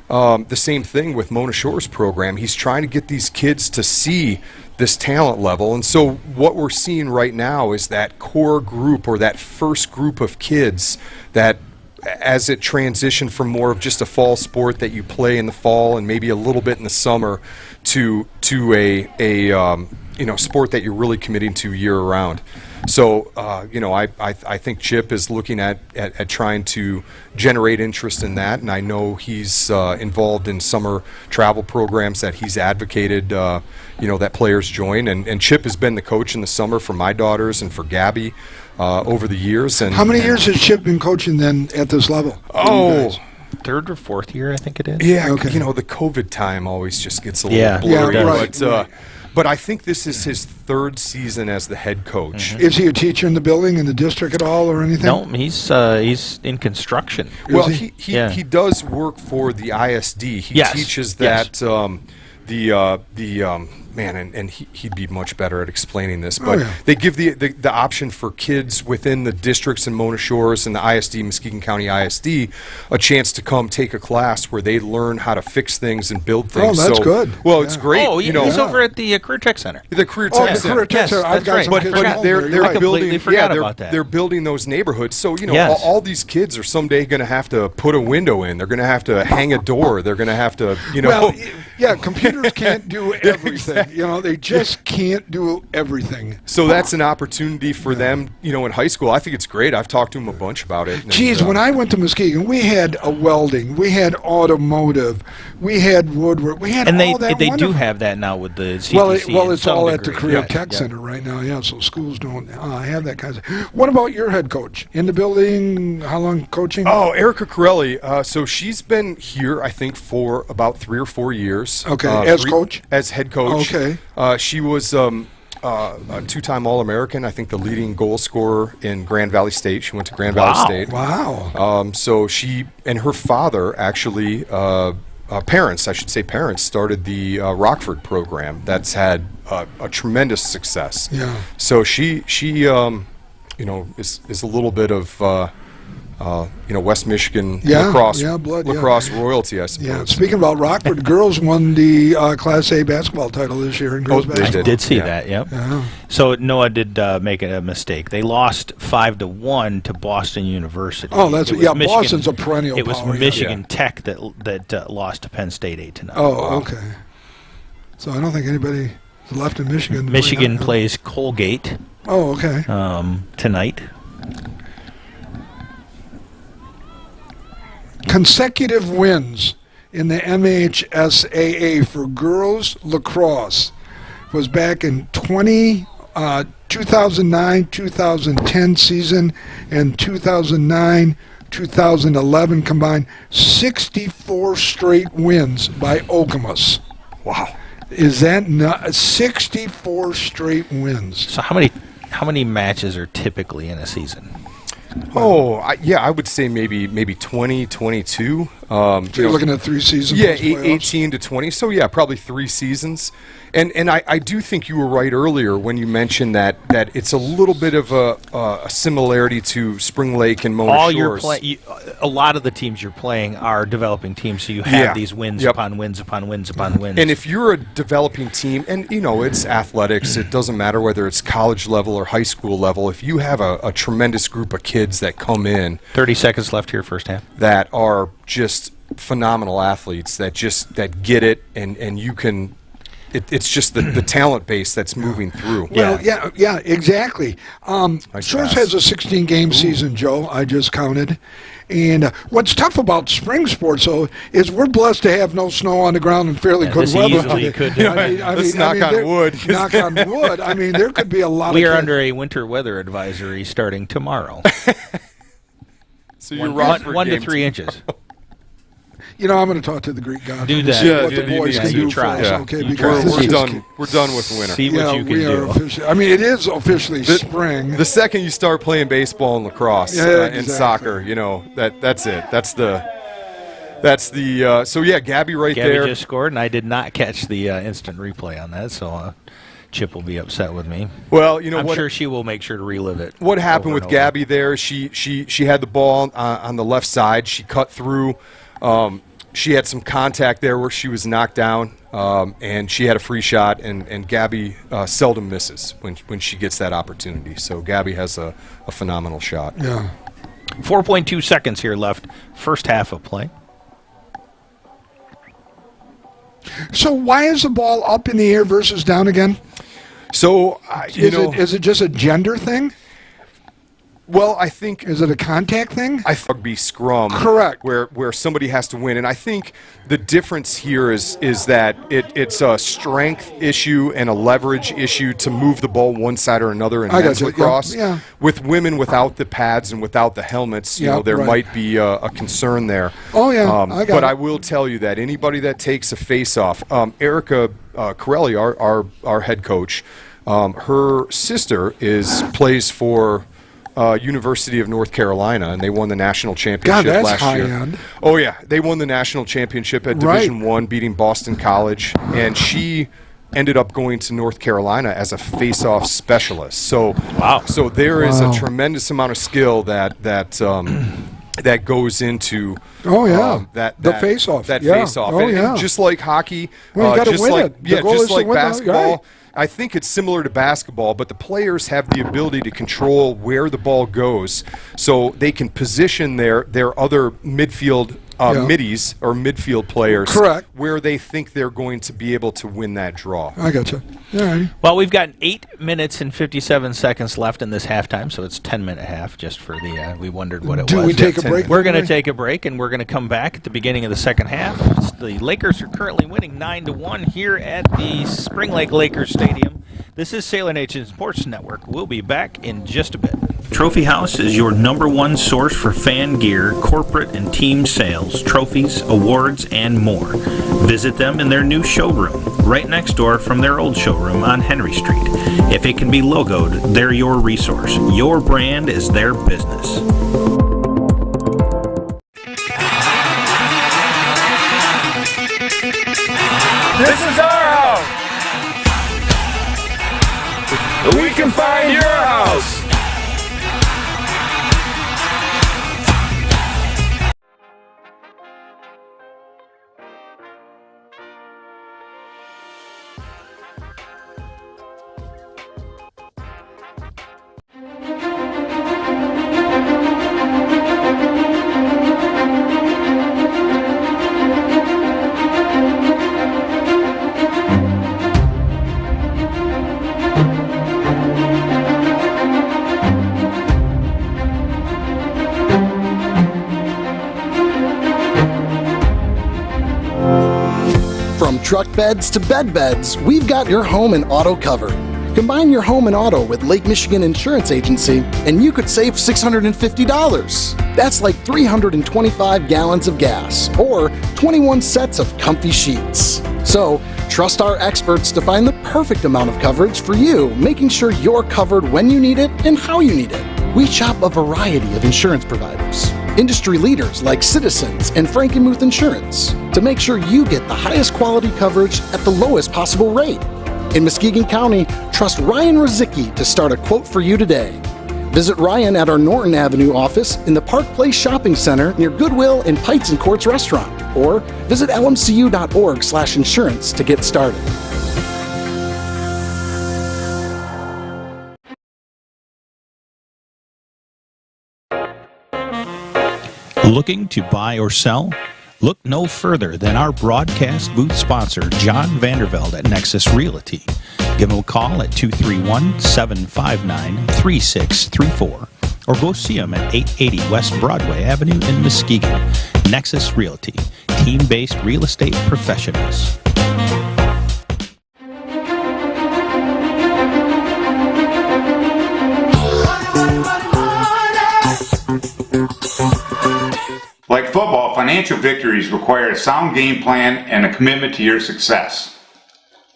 the same thing with Mona Shore's program. He's trying to get these kids to see this talent level. And so what we're seeing right now is that core group, or that first group of kids that as it transitioned from more of just a fall sport that you play in the fall and maybe a little bit in the summer to a sport that you're really committing to year round. So, I think Chip is looking at trying to generate interest in that, and I know he's involved in summer travel programs that he's advocated, that players join. And Chip has been the coach in the summer for my daughters and for Gabby over the years. And how many years has Chip been coaching then at this level? Oh, third or fourth year, I think it is. yeah. Okay. The COVID time always just gets a little blurry. Yeah, right, But I think this is his third season as the head coach. Is he a teacher in the building, in the district at all, or anything? No, he's in construction. Well, he? he does work for the ISD. He Yes, teaches yes. that he'd be much better at explaining this, but yeah. they give the option for kids within the districts in Mona Shores and the ISD, Muskegon County ISD, a chance to come take a class where they learn how to fix things and build things. Oh, that's good. Well, it's great. Oh, he's over at the Career Tech Center. The Career Oh, Tech the Center. Career Tech Yes, Center. I've that's got right. some But kids but home they're there. I completely building. forgot Yeah, about that. they're building those neighborhoods. So Yes. all these kids are someday going to have to put a window in. They're going to have to hang a door. They're going to have to Well, yeah, computers can't do everything. They just can't do everything. So that's an opportunity for them, in high school. I think it's great. I've talked to them a bunch about it. And, Geez, when I went to Muskegon, we had a welding, we had automotive, we had woodwork, we had And all that they do wonderful- have that now with the CTC. Well, in it's some all at the degree. Career Yeah, Tech yeah. Center right now, yeah, so schools don't have that kind of stuff. What about your head coach? In the building, how long coaching? Oh, Erica Corelli. So she's been here, I think, for about 3 or 4 years. Okay, as coach? As head coach. Okay. She was a two-time All-American, I think the leading goal scorer in Grand Valley State. She went to Grand Valley State. Wow. So she and her father actually, parents started the Rockford program that's had a tremendous success. Yeah. So she is a little bit of West Michigan lacrosse royalty, I suppose. Yeah, speaking about Rockford, girls won the Class A basketball title this year in girls they basketball. I did see that, yep. Yeah. So Noah did make a mistake. They lost 5-1 to Boston University. Oh, that's It was yeah. Boston's a perennial It was power, yeah. Michigan Tech that lost to Penn State 8-9. Oh, okay. So I don't think anybody is left in Michigan. Michigan plays Colgate Oh, okay. tonight. Consecutive wins in the MHSAA for girls lacrosse was back in 2009-2010 season and 2009-2011 combined. 64 straight wins by Okemos. Wow. Is that not 64 straight wins? So how many matches are typically in a season? I would say maybe 20, 22. So you're looking at 3 seasons? Yeah, post-playoffs? 18 to 20. So, yeah, probably 3 seasons. And I do think you were right earlier when you mentioned that it's a little bit of a similarity to Spring Lake and Mona Shores. A lot of the teams you're playing are developing teams, so you have these wins upon wins upon wins upon wins. And if you're a developing team, and it's athletics, it doesn't matter whether it's college level or high school level, if you have a tremendous group of kids that come in 30 seconds left here, first half. that are just phenomenal athletes that get it, and you can. It's just the talent base that's moving through. Well, yeah, exactly. Shores has a 16-game season, Joe. I just counted. And what's tough about spring sports, though, is we're blessed to have no snow on the ground and fairly good this weather. easily could- Let's knock on wood. Knock on wood. I mean, there could be a lot We of... are under a winter weather advisory starting tomorrow. So you're 1 to 3 inches. I'm going to talk to the Greek god. Do and that. See Yeah, what the boys yeah, can you do try. for us, Yeah. okay? You Because try. this We're is- done. We're done with winter. See what you can we are do. officially... I mean, it is officially spring. The second you start playing baseball and lacrosse and exactly. soccer, that's it. That's the. So yeah, Gabby Gabby there. just scored, and I did not catch the instant replay on that, so Chip will be upset with me. Well, I'm sure she will make sure to relive it. What happened over with and over. Gabby there? She had the ball on the left side. She cut through. She had some contact there where she was knocked down, and she had a free shot. And Gabby seldom misses when she gets that opportunity. So Gabby has a phenomenal shot. Yeah. 4.2 seconds here left. First half of play. So why is the ball up in the air versus down again? So, is it just a gender thing? Well, I think... Is it a contact thing? I think rugby scrum. Correct. Where somebody has to win. And I think the difference here is that it's a strength issue and a leverage issue to move the ball one side or another in men's lacrosse. Yeah. With women without the pads and without the helmets, there might be a concern there. Oh, yeah. But I will tell you that anybody that takes a face-off, Erica Corelli, our head coach, her sister plays for... University of North Carolina, and they won the national championship last year. High end. Oh yeah, they won the national championship at Division I, beating Boston College, and she ended up going to North Carolina as a face-off specialist. So wow. So there is a tremendous amount of skill that goes into the face-off. Face-off. And just like hockey, well, you just like just like basketball. Right. I think it's similar to basketball, but the players have the ability to control where the ball goes, so they can position their other midfield middies or midfield players where they think they're going to be able to win that draw. I gotcha. All right. Well, we've got 8 minutes and 57 seconds left in this halftime, so it's 10-minute half. Just for the we wondered what it was. Do we take a break? We're going to take a break, and we're going to come back at the beginning of the second half. The Lakers are currently winning 9-1 here at the Spring Lake Lakers Stadium. This is Sailor Nation Sports Network. We'll be back in just a bit. Trophy House is your #1 source for fan gear, corporate and team sales, trophies, awards, and more. Visit them in their new showroom, right next door from their old showroom on Henry Street. If it can be logoed, they're your resource. Your brand is their business. This is our house. We can find your house. From truck beds to bed beds, we've got your home and auto covered. Combine your home and auto with Lake Michigan Insurance Agency, and you could save $650. That's like 325 gallons of gas, or 21 sets of comfy sheets. So, trust our experts to find the perfect amount of coverage for you, making sure you're covered when you need it and how you need it. We shop a variety of insurance providers, industry leaders like Citizens and Frankenmuth Insurance, to make sure you get the highest quality coverage at the lowest possible rate. In Muskegon County, trust Ryan Rozicki to start a quote for you today. Visit Ryan at our Norton Avenue office in the Park Place Shopping Center near Goodwill and Pites and Courts Restaurant, or visit lmcu.org/insurance to get started. Looking to buy or sell? Look no further than our broadcast booth sponsor, John Vandervelde at Nexus Realty. Give him a call at 231-759-3634 or go see him at 880 West Broadway Avenue in Muskegon. Nexus Realty, team-based real estate professionals. Like football, financial victories require a sound game plan and a commitment to your success.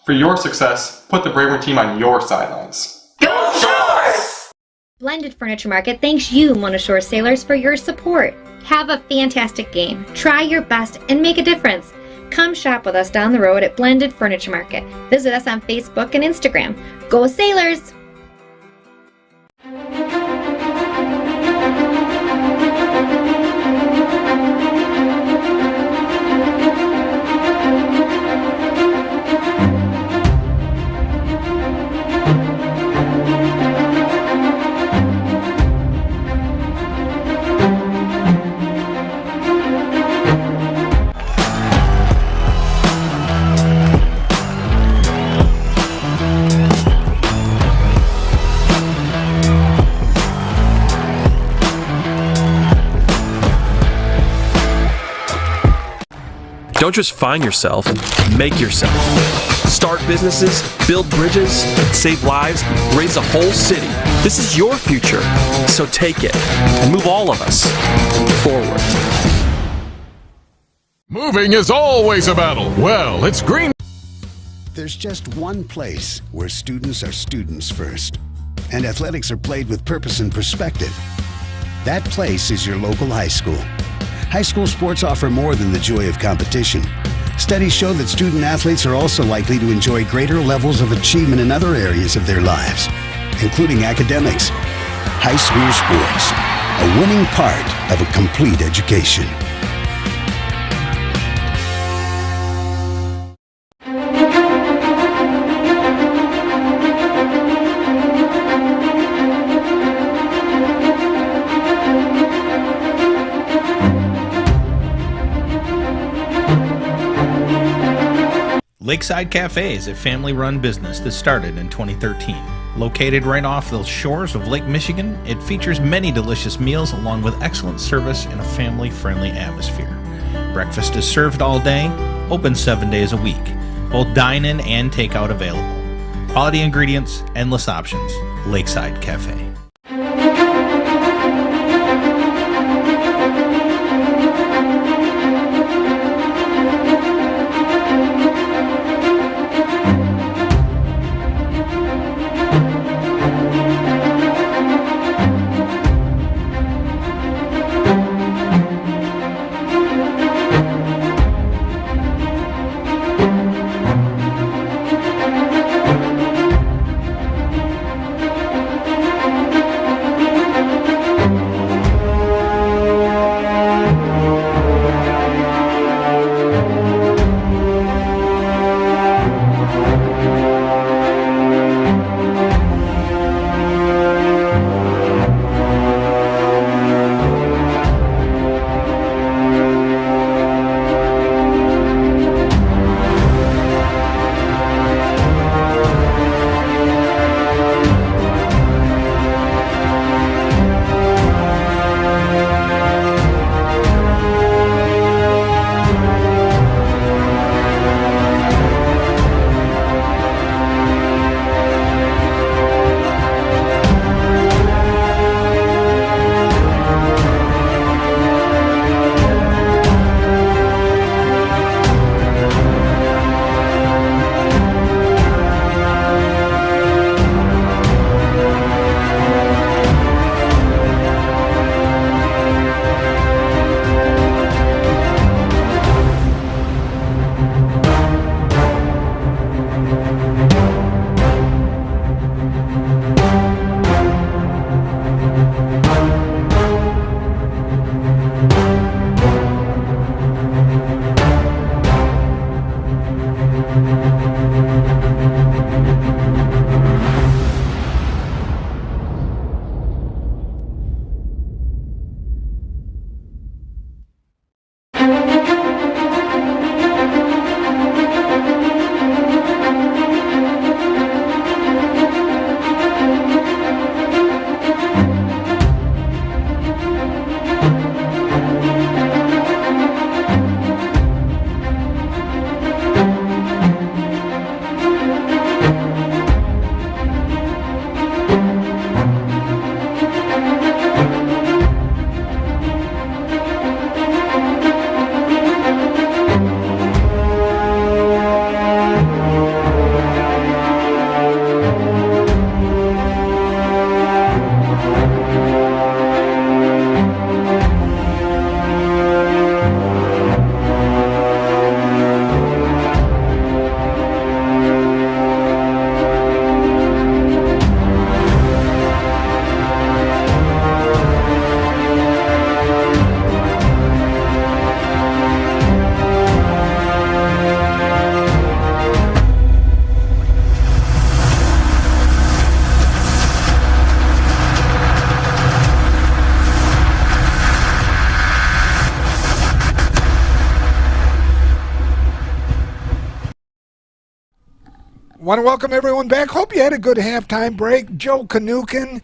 For your success, put the Braver team on your sidelines. Go Shores! Blended Furniture Market thanks you, Mona Shore Sailors, for your support. Have a fantastic game. Try your best and make a difference. Come shop with us down the road at Blended Furniture Market. Visit us on Facebook and Instagram. Go Sailors! Don't just find yourself, make yourself. Start businesses, build bridges, save lives, raise a whole city. This is your future, so take it and move all of us forward. Moving is always a battle. Well, it's Green. There's just one place where students are students first, and athletics are played with purpose and perspective. That place is your local high school. High school sports offer more than the joy of competition. Studies show that student athletes are also likely to enjoy greater levels of achievement in other areas of their lives, including academics. High school sports, a winning part of a complete education. Lakeside Cafe is a family-run business that started in 2013. Located right off the shores of Lake Michigan, it features many delicious meals along with excellent service and a family-friendly atmosphere. Breakfast is served all day, open 7 days a week. Both dine-in and takeout available. Quality ingredients, endless options. Lakeside Cafe. Want to welcome everyone back. Hope you had a good halftime break. Joe Kanukin,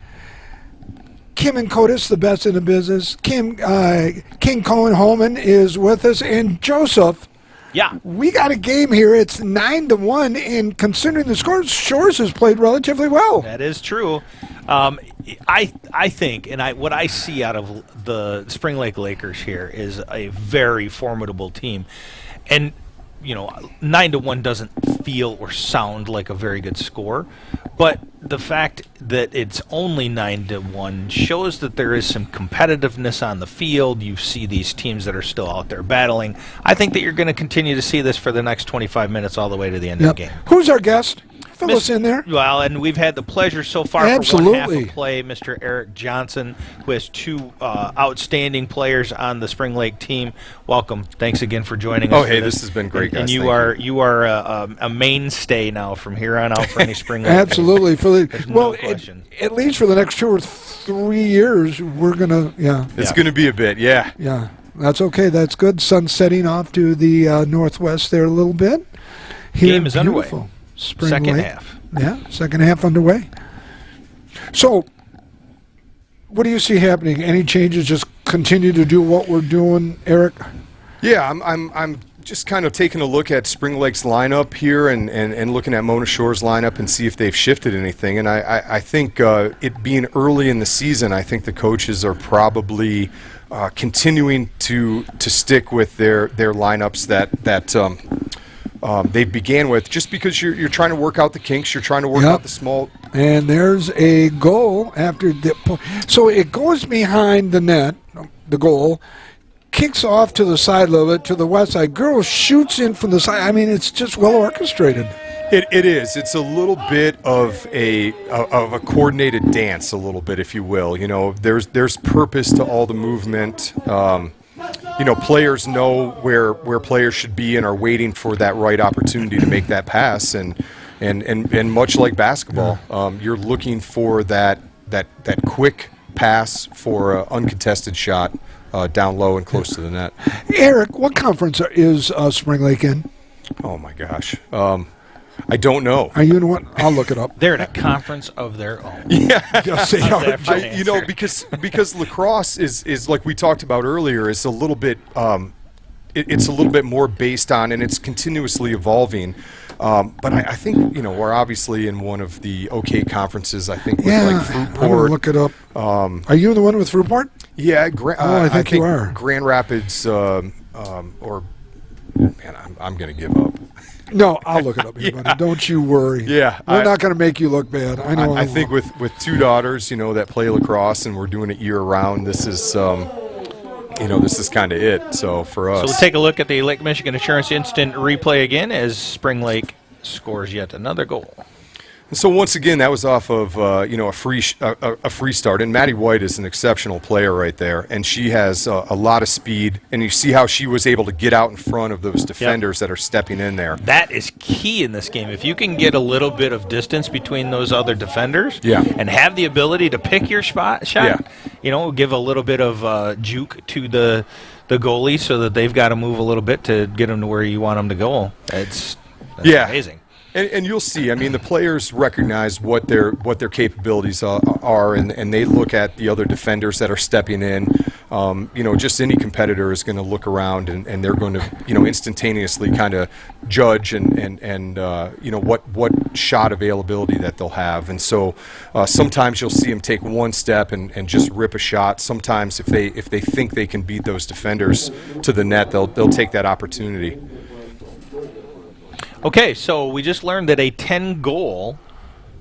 Kim and Codis, the best in the business. King Cohen Holman is with us, and Joseph Yeah. We got a game here. It's 9-1, and considering the scores, Shores has played relatively well. That is true. I think, and what I see out of the Spring Lake Lakers here is a very formidable team. And 9-1 doesn't feel or sound like a very good score, but the fact that it's only 9-1 shows that there is some competitiveness on the field. You see these teams that are still out there battling. I think that you're going to continue to see this for the next 25 minutes all the way to the end of the game. Who's our guest? Fill us in there. Well, and we've had the pleasure so far for one half of play, Mr. Eric Johnson, who has two outstanding players on the Spring Lake team. Welcome. Thanks again for joining us. Oh, hey, this has been great, guys. And you are a mainstay now from here on out for any Spring Lake. Absolutely. No question. At least for the next 2 or 3 years, we're going to, It's going to be a bit, yeah. Yeah, that's okay. That's good. Sun setting off to the northwest there a little bit. Game is underway. Spring second Lake. half. Yeah, second half underway. So, what do you see happening? Any changes? Just continue to do what we're doing, Eric? Yeah, I'm just kind of taking a look at Spring Lake's lineup here and looking at Mona Shore's lineup and see if they've shifted anything. And I think it being early in the season, I think the coaches are probably continuing to stick with their lineups that they began with, just because you're trying to work out the kinks, you're trying to work out the small. And there's a goal after the. So it goes behind the net, the goal, kicks off to the side of it, to the west side. Girl shoots in from the side. I mean, it's just well orchestrated. It is. It's a little bit of a coordinated dance, a little bit, if you will. There's purpose to all the movement. Players know where players should be and are waiting for that right opportunity to make that pass. And much like basketball, you're looking for that quick pass for an uncontested shot down low and close to the net. Eric, what conference is Spring Lake in? Oh, my gosh. I don't know. Are you in what? I'll look it up. They're in a conference of their own. Yeah. Because lacrosse is like we talked about earlier, is a little bit it's a little bit more based on, and it's continuously evolving. But I think we're obviously in one of the OK conferences. I think with like Fruitport. I'm gonna look it up. Are you the one with Fruitport? Yeah, I think you are. Grand Rapids, I'm gonna give up. No, I'll look it up here, buddy. Don't you worry. Yeah. We're not going to make you look bad. I know. I think with two daughters, that play lacrosse, and we're doing it year-round, this is, this is kind of it, so for us. So we'll take a look at the Lake Michigan Insurance Instant replay again as Spring Lake scores yet another goal. So once again, that was off of a free start, and Maddie White is an exceptional player right there, and she has a lot of speed, and you see how she was able to get out in front of those defenders that are stepping in there. That is key in this game. If you can get a little bit of distance between those other defenders, and have the ability to pick your shot, give a little bit of juke to the goalie so that they've got to move a little bit to get them to where you want them to go. That's amazing. And you'll see. I mean, the players recognize what their capabilities are, and they look at the other defenders that are stepping in. Just any competitor is going to look around, and they're going to instantaneously kind of judge and what shot availability that they'll have. And so sometimes you'll see them take one step and just rip a shot. Sometimes if they think they can beat those defenders to the net, they'll take that opportunity. Okay, so we just learned that a 10-goal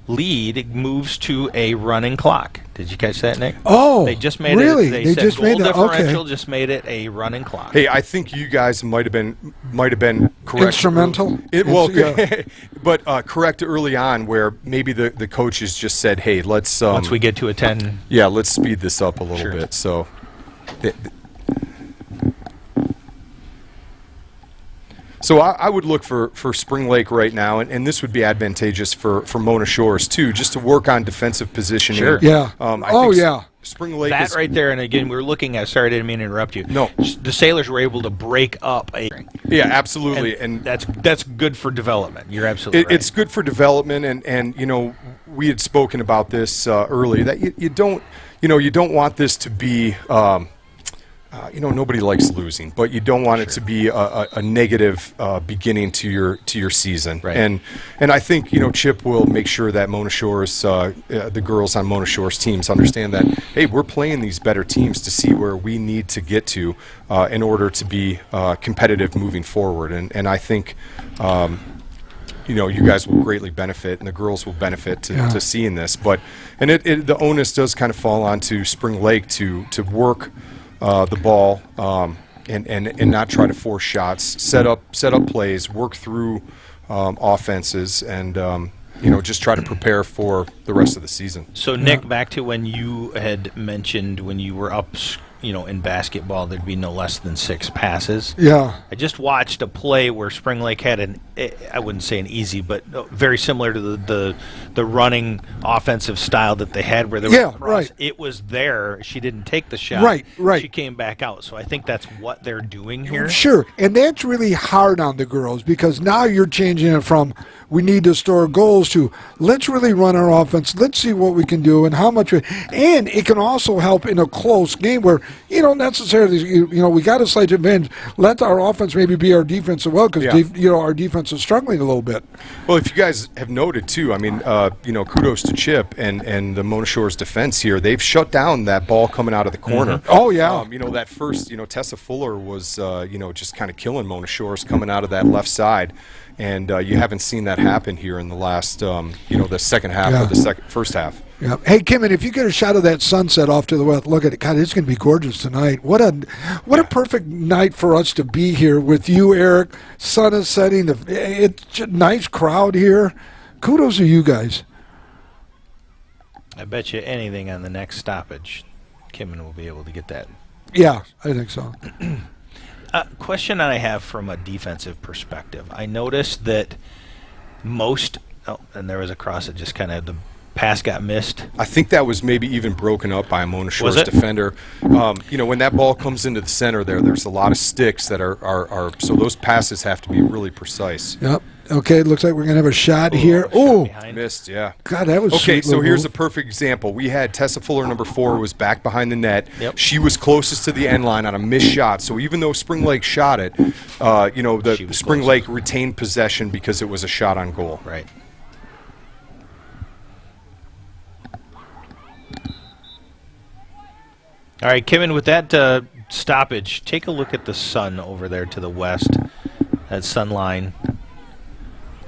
lead moves to a running clock. Did you catch that, Nick? Oh, they just made really? it. They said just goal made that. differential Okay. just made it a running clock. Hey, I think you guys might have been correct. Instrumental. But correct early on, where maybe the coaches just said, "Hey, let's once we get to a 10, let's speed this up a little bit." So. So I would look for Spring Lake right now, and this would be advantageous for Mona Shores too, just to work on defensive positioning. Sure. Yeah. I think Spring Lake that right there, and again, we're looking at. Sorry, I didn't mean to interrupt you. No, the Sailors were able to break up a. Yeah, absolutely, and that's good for development. You're absolutely right. It's good for development, and we had spoken about this early, that you don't want this to be. nobody likes losing, but you don't want it to be a negative beginning to your season. Right. And I think Chip will make sure that Mona Shores, the girls on Mona Shores teams, understand that hey, we're playing these better teams to see where we need to get to in order to be competitive moving forward. And I think. You guys will greatly benefit, and the girls will benefit to seeing this. But the onus does kind of fall onto Spring Lake to work the ball and not try to force shots, set up plays, work through offenses, and just try to prepare for the rest of the season. So Nick, back to when you had mentioned when you were up. In basketball, there'd be no less than 6 passes. Yeah. I just watched a play where Spring Lake had I wouldn't say an easy, but very similar to the running offensive style that they had where they were across. Right. It was there. She didn't take the shot. Right. She came back out. So I think that's what they're doing here. Sure. And that's really hard on the girls because now you're changing it from we need to score goals to let's really run our offense. Let's see what we can do and how much. And it can also help in a close game where you don't necessarily, we got a slight advantage. Let our offense maybe be our defense as well because, our defense is struggling a little bit. Well, if you guys have noted, too, kudos to Chip and the Mona Shores defense here. They've shut down that ball coming out of the corner. Mm-hmm. Oh, yeah. That first, Tessa Fuller was, just kind of killing Mona Shores coming out of that left side. And you haven't seen that happen here in the last, the second half of the first half. Yeah. Hey, Kim, and if you get a shot of that sunset off to the west, look at it. God, it's going to be gorgeous tonight. What a perfect night for us to be here with you, Eric. Sun is setting. It's a nice crowd here. Kudos to you guys. I bet you anything on the next stoppage, Kimmin will be able to get that. Yeah, I think so. Question I have from a defensive perspective. I noticed that and there was a cross that just kind of the pass got missed. I think that was maybe even broken up by a Mona Shores defender. When that ball comes into the center there's a lot of sticks that are so those passes have to be really precise. Yep. Okay, it looks like we're going to have a shot here. Oh, missed, yeah. God, that was okay, so here's a perfect example. We had Tessa Fuller, number 4, was back behind the net. Yep. She was closest to the end line on a missed shot. So even though Spring Lake shot it, the Spring Lake retained possession because it was a shot on goal. Right. All right, Kevin, with that stoppage, take a look at the sun over there to the west, that sun line.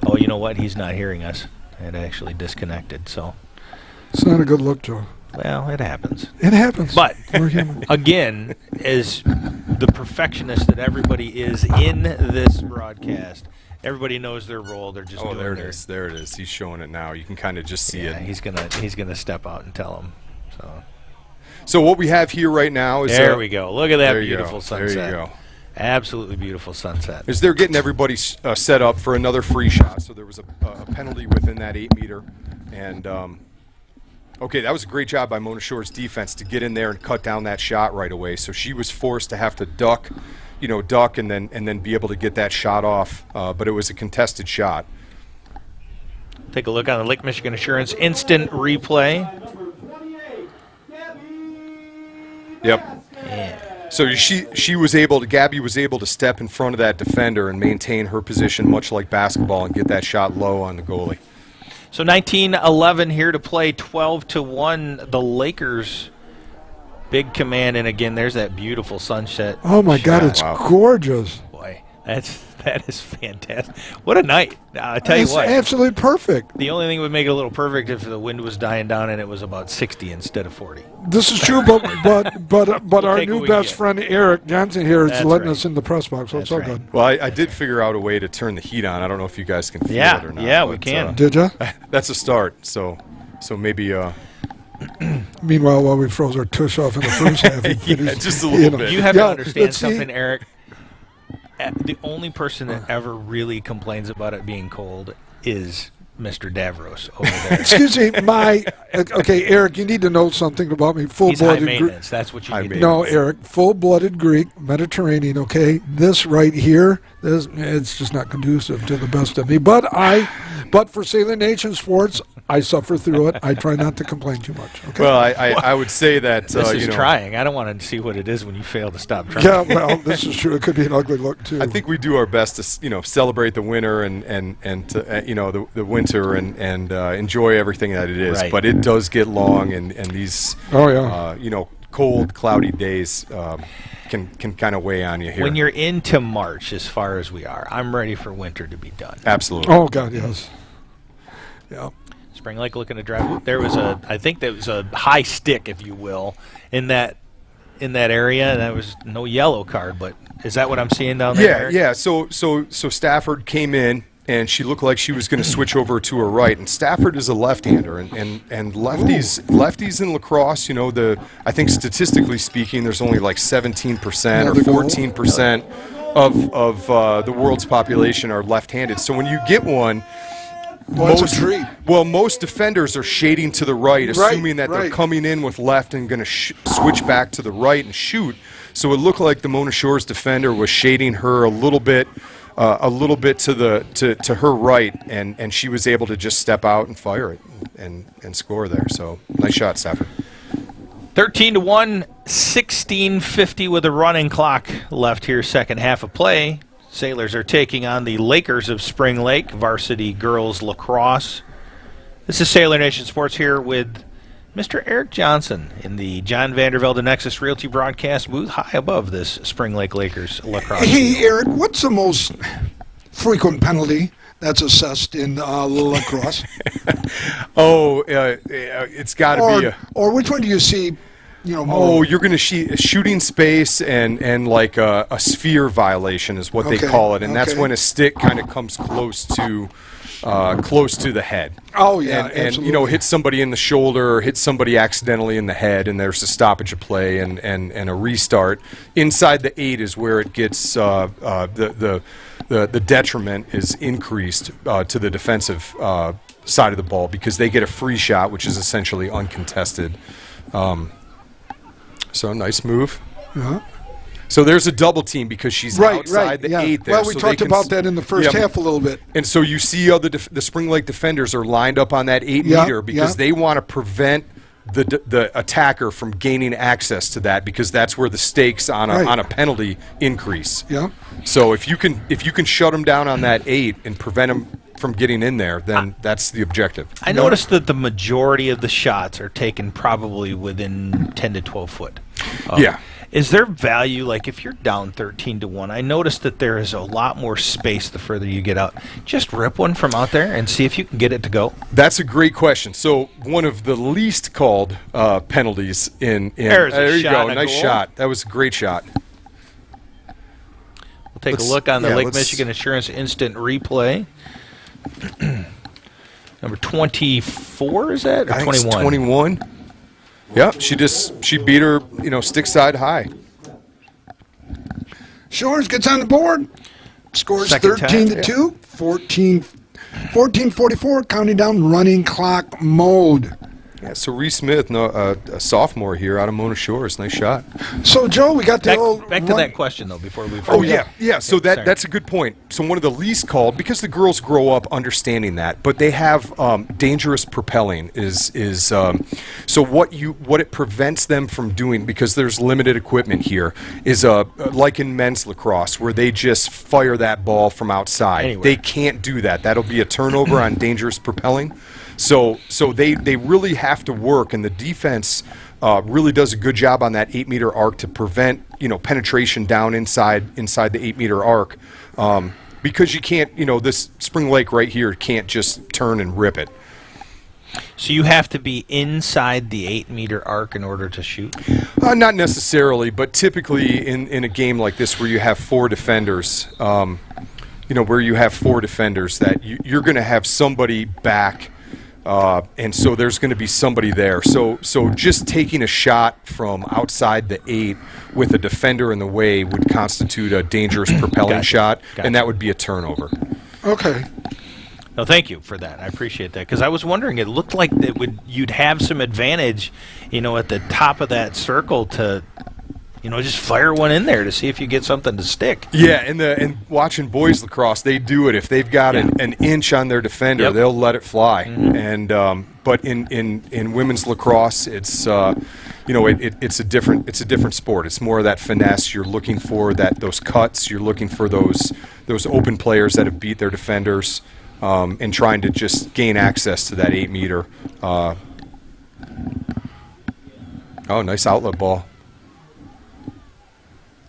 Oh, you know what? He's not hearing us. It actually disconnected, so. It's not a good look, Joe. Well, it happens. It happens. But, again, as the perfectionist that everybody is in this broadcast, everybody knows their role. They're just doing there it is. There it is. He's showing it now. You can kind of just see it. He's gonna step out and tell them. So what we have here right now is there we go. Look at that beautiful sunset. There you go. Absolutely beautiful sunset. As they're getting everybody set up for another free shot. So there was a penalty within that 8-meter. And, that was a great job by Mona Shores' defense to get in there and cut down that shot right away. So she was forced to have to duck and then be able to get that shot off. But it was a contested shot. Take a look on the Lake Michigan Assurance instant replay. Yep. Yeah. So Gabby was able to step in front of that defender and maintain her position much like basketball and get that shot low on the goalie. So 19-11 here to play, 12-1. The Lakers, big command, and again, there's that beautiful sunset. Oh my God, it's gorgeous. Boy, that is fantastic. What a night! I tell you what, absolutely perfect. The only thing that would make it a little perfect if the wind was dying down and it was about 60 instead of 40. This is true, but our new best friend Eric Johnson here is letting us in the press box, so it's all good. Well, I did figure out a way to turn the heat on. I don't know if you guys can feel it or not. Yeah, we can. Did you? That's a start. So maybe. Meanwhile, while we froze our tush off in the first half, just a little bit. You have to understand something, Eric. The only person that ever really complains about it being cold is Mr. Davros over there. Excuse me, Eric, you need to know something about me. He's high maintenance. That's what you need to know. No, Eric, full-blooded Greek, Mediterranean, okay? This right here, it's just not conducive to the best of me. But for Sailor Nation Sports, I suffer through it. I try not to complain too much. Okay? Well, I would say that this is you know, trying. I don't want to see what it is when you fail to stop trying. Yeah, well, this is true. It could be an ugly look too. I think we do our best to celebrate the winter and to, the winter and enjoy everything that it is. Right. But it does get long, and these cold, cloudy days can kind of weigh on you here. When you're into March, as far as we are, I'm ready for winter to be done. Absolutely. Oh God, yes. Yeah. Spring Lake looking to drive. There was I think there was a high stick, if you will, in that area. And that was no yellow card, but is that what I'm seeing down there? Yeah. So Stafford came in, and she looked like she was going to switch over to her right. And Stafford is a left-hander, and lefties in lacrosse, I think statistically speaking, there's only like 17% or 14% of the world's population are left-handed. So when you get one, most defenders are shading to the right, assuming that they're coming in with left and going to switch back to the right and shoot. So it looked like the Mona Shores defender was shading her a little bit to her right, and she was able to just step out and fire it and score there. So nice shot, Stafford. 13-1, 16:50 with a running clock left here, second half of play. Sailors are taking on the Lakers of Spring Lake, varsity girls lacrosse. This is Sailor Nation Sports here with Mr. Eric Johnson in the John Vandervelde Nexus Realty broadcast booth high above this Spring Lake Lakers lacrosse. Hey, Eric, what's the most frequent penalty that's assessed in lacrosse? It's got to be or which one do you see? You're going to shooting space and like a sphere violation is what they call it, and that's when a stick kind of comes close to the head. Oh yeah, and hit somebody in the shoulder, or hit somebody accidentally in the head, and there's a stoppage of play and a restart. Inside the 8 is where it gets the detriment is increased to the defensive side of the ball because they get a free shot, which is essentially uncontested. So nice move. Uh-huh. So there's a double team because she's outside the 8 there. Well, we talked about that in the first half a little bit. And so you see how the Spring Lake defenders are lined up on that 8 meter because they want to prevent the attacker from gaining access to that because that's where the stakes on a penalty increase. Yeah. So if you can shut them down on that 8 and prevent them from getting in there, then that's the objective. I noticed that the majority of the shots are taken probably within 10 to 12 foot. Is there value, like if you're down 13-1, I noticed that there is a lot more space the further you get out. Just rip one from out there and see if you can get it to go. That's a great question. So one of the least called penalties in there you go. Nice shot. That was a great shot. We'll take a look on the Lake Michigan Insurance Instant Replay. Number 24, is that? Or 21? It's 21. Yeah, she beat her, stick side high. Shores gets on the board. Scores 13-2, 14-44, counting down running clock mode. Yeah, so Reese Smith, a sophomore here out of Mona Shores. Nice shot. So, Joe, we got the back to that question, though, before we... So that's a good point. So one of the least called, because the girls grow up understanding that, but they have dangerous propelling so what it prevents them from doing, because there's limited equipment here, is like in men's lacrosse, where they just fire that ball from outside. Anywhere. They can't do that. That'll be a turnover on dangerous propelling. So they really have to work, and the defense really does a good job on that 8 meter arc to prevent penetration down inside the 8 meter arc, because you can't this Spring Lake right here can't just turn and rip it. So you have to be inside the 8 meter arc in order to shoot? Not necessarily, but typically in a game like this where you have 4 defenders, that you're going to have somebody back. And so there's going to be somebody there. So just taking a shot from outside the 8 with a defender in the way would constitute a dangerous propelling shot, and that would be a turnover. Okay. No, thank you for that. I appreciate that, because I was wondering, it looked like you'd have some advantage, at the top of that circle to just fire one in there to see if you get something to stick. Yeah, and watching boys lacrosse, they do it. If they've got an inch on their defender, they'll let it fly. Mm-hmm. And but in women's lacrosse, it's it's a different sport. It's more of that finesse. You're looking for those cuts. You're looking for those open players that have beat their defenders, and trying to just gain access to that 8-meter. Oh, nice outlet ball.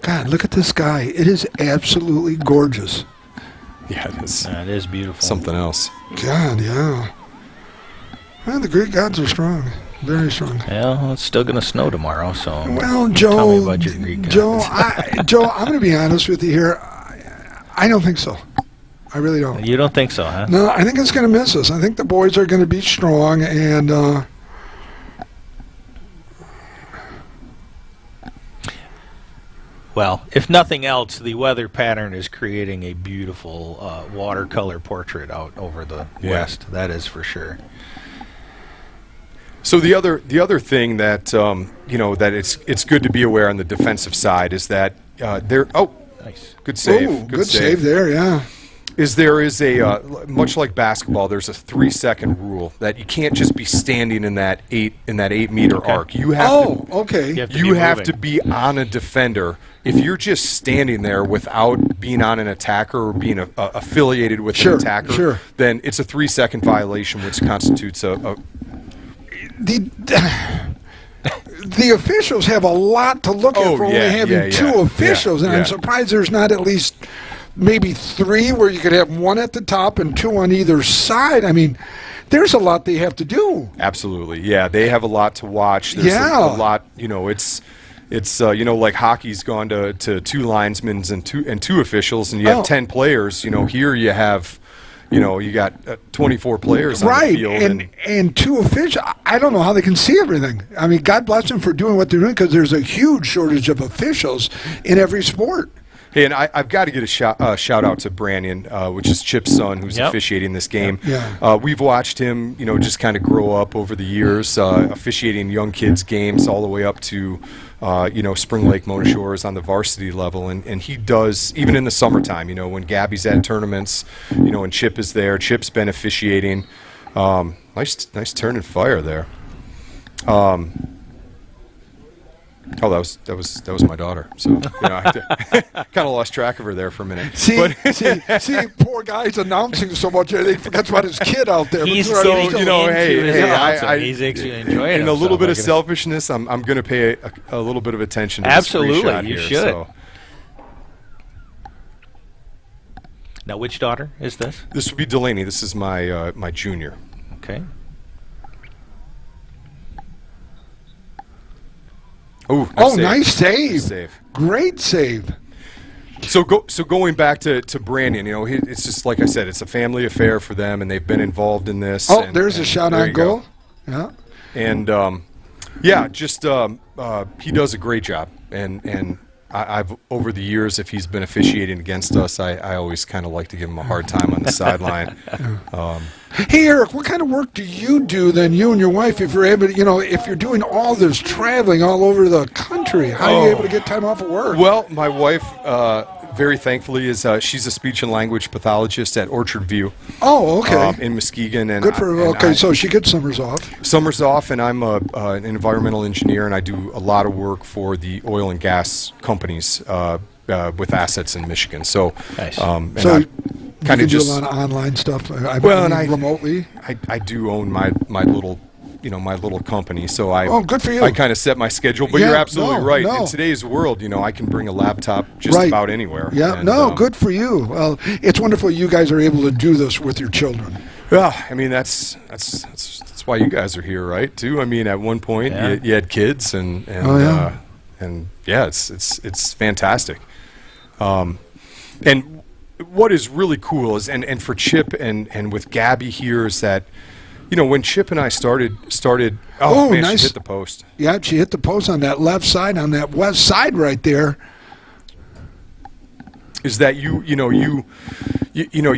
God, look at this guy. It is absolutely gorgeous. Yeah, it is. It is beautiful. Something else. God, yeah. Well, the Greek gods are strong. Very strong. Well, it's still going to snow tomorrow, so well, Joe, tell me about your Greek gods. Joe, I'm going to be honest with you here. I don't think so. I really don't. You don't think so, huh? No, I think it's going to miss us. I think the boys are going to be strong, and well, if nothing else, the weather pattern is creating a beautiful watercolor portrait out over the west. That is for sure. So the other thing that that it's good to be aware on the defensive side is that nice, good save, ooh, good save there, yeah. There is a much like basketball, there's a 3-second rule that you can't just be standing in that 8-meter arc. You have you have to be on a defender. If you're just standing there without being on an attacker or being affiliated with an attacker, then it's a 3-second violation, which constitutes a the officials have a lot to look at for only having two officials, and I'm surprised there's not at least maybe 3 where you could have 1 at the top and 2 on either side. I mean, there's a lot they have to do. Absolutely, yeah. They have a lot to watch. There's a lot, it's like hockey's gone to 2 linesmen and 2 officials, and you have 10 players. Here you have you got 24 players on the field. And 2 officials. I don't know how they can see everything. I mean, God bless them for doing what they're doing, because there's a huge shortage of officials in every sport. Hey, and I've got to get a shout out to Brandon, which is Chip's son, who's officiating this game. Yeah. We've watched him, just kind of grow up over the years, officiating young kids' games all the way up to, Spring Lake Mona Shores on the varsity level, and he does even in the summertime. When Gabby's at tournaments, and Chip is there. Chip's been officiating. Nice turn and fire there. Oh, that was my daughter. So I kind of lost track of her there for a minute. See, poor guy's announcing so much that he forgets about his kid out there. He's he's actually enjoying in a little bit of selfishness, I'm going to pay a little bit of attention to absolutely, this you here, should. So. Now, which daughter is this? This would be Delaney. This is my my junior. Okay. Nice save. Great save. So going back to Brandon, it's just like I said, it's a family affair for them, and they've been involved in this. There's a shot on goal. Yeah. And he does a great job, and I've over the years, if he's been officiating against us, I always kind of like to give him a hard time on the sideline. Hey, Eric, what kind of work do you do then, you and your wife, if you're able to, if you're doing all this traveling all over the country? How are you able to get time off of work? Well, my wife, very thankfully, is she's a speech and language pathologist at Orchard View. Oh, okay. In Muskegon. And good for her. Okay, so she gets summers off. Summers off, and I'm an environmental engineer, and I do a lot of work for the oil and gas companies with assets in Michigan. So, nice. So kind of just do a lot of online stuff. Remotely. I do own my little. My little company, so good for you. I kind of set my schedule, but you're absolutely right. In today's world, I can bring a laptop just about anywhere. Yeah, and, good for you. Well, it's wonderful you guys are able to do this with your children. Well, I mean, that's why you guys are here, right? Too. I mean, at one point you had kids, and it's fantastic. And what is really cool is, and for Chip and with Gabby here, is that. When Chip and I started. Nice. She hit the post. Yeah, she hit the post on that left side, on that west side right there. is that you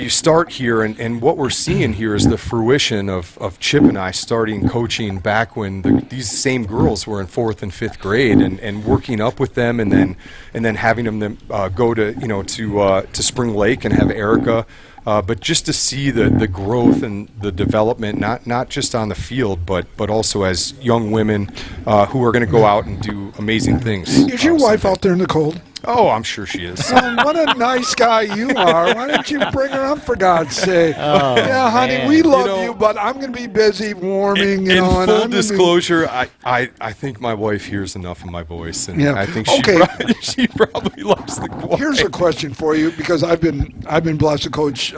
start here, and what we're seeing here is the fruition of Chip and I starting coaching back when these same girls were in 4th and 5th grade, and working up with them, and then having them go to Spring Lake and have Erica. But just to see the growth and the development, not just on the field, but also as young women who are going to go out and do amazing things. Is your wife out there in the cold? Oh, I'm sure she is. What a nice guy you are. Why don't you bring her up, for God's sake? Oh, yeah, honey, man. we love you, but I'm going to be busy warming. In full disclosure, I think my wife hears enough of my voice, and I think she probably loves the quiet. Here's a question for you, because I've been blessed to coach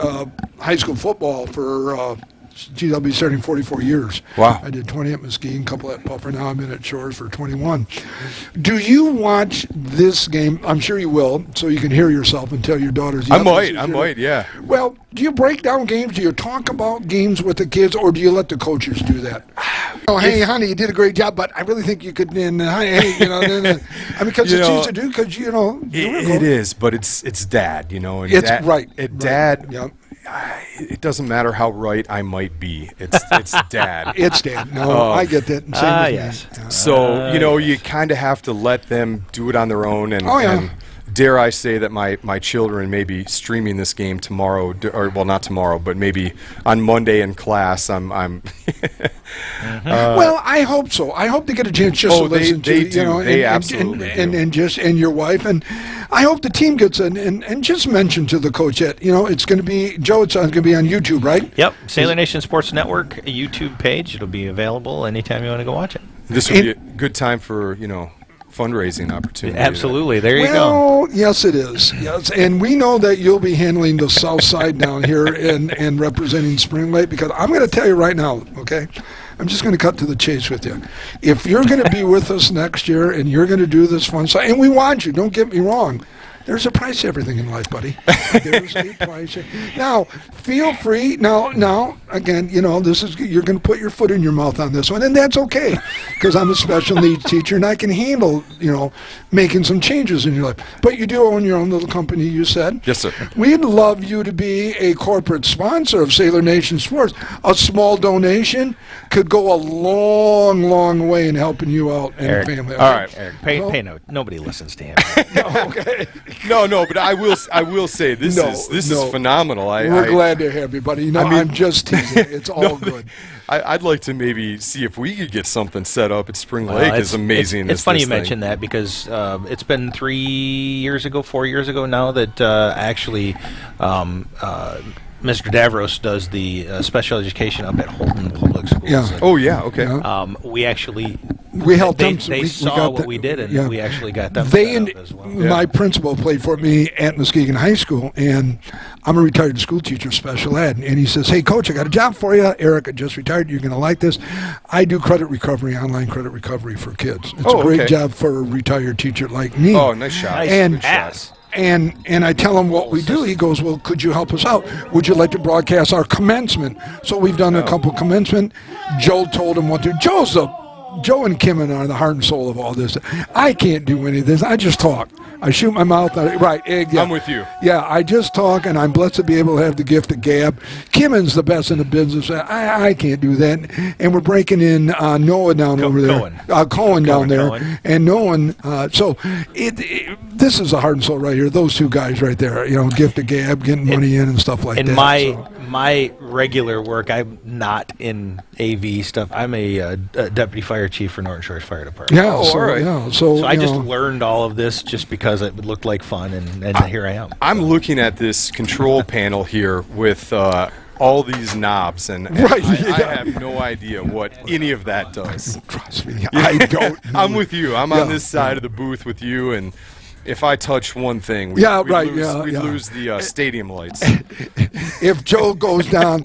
high school football for I'll be starting 44 years. Wow. I did 20 at Muskegon, a couple at Puffer. Now I'm in at Shores for 21. Do you watch this game? I'm sure you will, so you can hear yourself and tell your daughters. I might, yeah. Well, do you break down games? Do you talk about games with the kids, or do you let the coaches do that? Oh, hey, honey, you did a great job, but I really think you could. Hey, because it's easy to do, because it is, but it's Dad, and it's Dad, right. Dad. Yep. It doesn't matter how right I might be. It's Dad. It's Dad. No, I get that. Same with me. So you kind of have to let them do it on their own, and dare I say that my children may be streaming this game tomorrow, or well, not tomorrow, but maybe on Monday in class. I'm well, I hope so. I hope they get a chance just to listen to They absolutely do. And your wife, and I hope the team gets in and just mention to the coach that it's going to be Joe. It's going to be on YouTube, right? Yep, Sailor Nation Sports Network YouTube page. It'll be available anytime you want to go watch it. This would be a good time for fundraising opportunity. Absolutely. There you go. Yes, it is. Yes, and we know that you'll be handling the South Side down here and representing Spring Lake, because I'm going to tell you right now, okay? I'm just going to cut to the chase with you. If you're going to be with us next year and you're going to do this fun stuff, and we want you, don't get me wrong, there's a price to everything in life, buddy. There's a price. Now, feel free. Now, again, this is, you're going to put your foot in your mouth on this one, and that's okay, because I'm a special needs teacher and I can handle, making some changes in your life. But you do own your own little company, you said. Yes, sir. We'd love you to be a corporate sponsor of Sailor Nation Sports. A small donation could go a long, long way in helping you out and Eric, your family. All right, Eric, pay no. Nobody listens to him. Okay. No, but I will say this is phenomenal. We're glad to have you, buddy. I'm just teasing. It's all good. I'd like to maybe see if we could get something set up at Spring Lake. It's amazing. It's funny you mention that, because it's been 4 years ago now that actually Mr. Davros does the special education up at Holton Public Schools. Yeah. Oh, yeah. Okay. We helped them. They saw what we did, and we actually got them set up as well. My principal played for me at Muskegon High School, and I'm a retired school teacher, special ed. And he says, "Hey, Coach, I got a job for you. Eric, I just retired. You're going to like this. I do credit recovery, online credit recovery for kids. It's a great job for a retired teacher like me." Oh, nice shot. And I tell him what we do. He goes, "Well, could you help us out? Would you like to broadcast our commencement?" So we've done a couple commencement. Joe told him what to do. Joe and Kim are the heart and soul of all this. I can't do any of this. I just talk. I shoot my mouth out. Right. Yeah. I'm with you. Yeah, I just talk, and I'm blessed to be able to have the gift of gab. Kimmon's the best in the business. I can't do that. And we're breaking in Noah down over there. Cohen down there. Cohen. And Noah. So this is the heart and soul right here. Those two guys right there. Gift of gab, getting money in and stuff like that. And my regular work, I'm not in AV stuff. I'm a deputy fire chief for Norton Shores Fire Department. Yeah, all right. Yeah, so I just learned all of this just because it looked like fun, and here I am. I'm looking at this control panel here with all these knobs, and I have no idea what any of that does. Trust me, I don't know. I'm with you. I'm on this side of the booth with you, and if I touch one thing, we'd lose the stadium lights. If Joe goes down,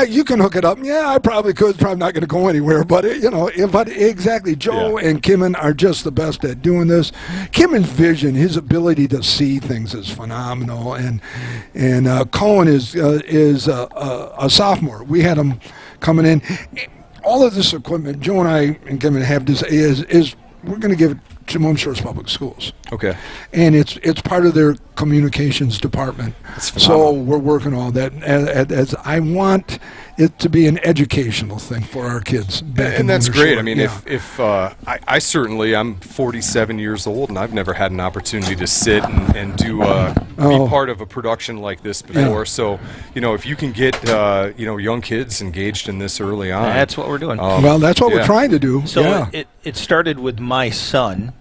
you can hook it up. Yeah, I probably could. It's probably not going to go anywhere. But, exactly. Joe and Kimmon are just the best at doing this. Kimmon's vision, his ability to see things is phenomenal. And Cohen is a sophomore. We had him coming in. All of this equipment, Joe and I and Kimmon have this, is we're going to give it to Norton Shores Public Schools. Okay. And it's part of their communications department. That's So phenomenal. we're working on that. As I want it to be an educational thing for our kids. Back in And that's Winter great. Shore. I mean, Yeah. if I certainly, I'm 47 years old, and I've never had an opportunity to sit and do be part of a production like this before. So, if you can get young kids engaged in this early on, That's what we're doing. Well, that's what we're trying to do. So yeah. it started with my son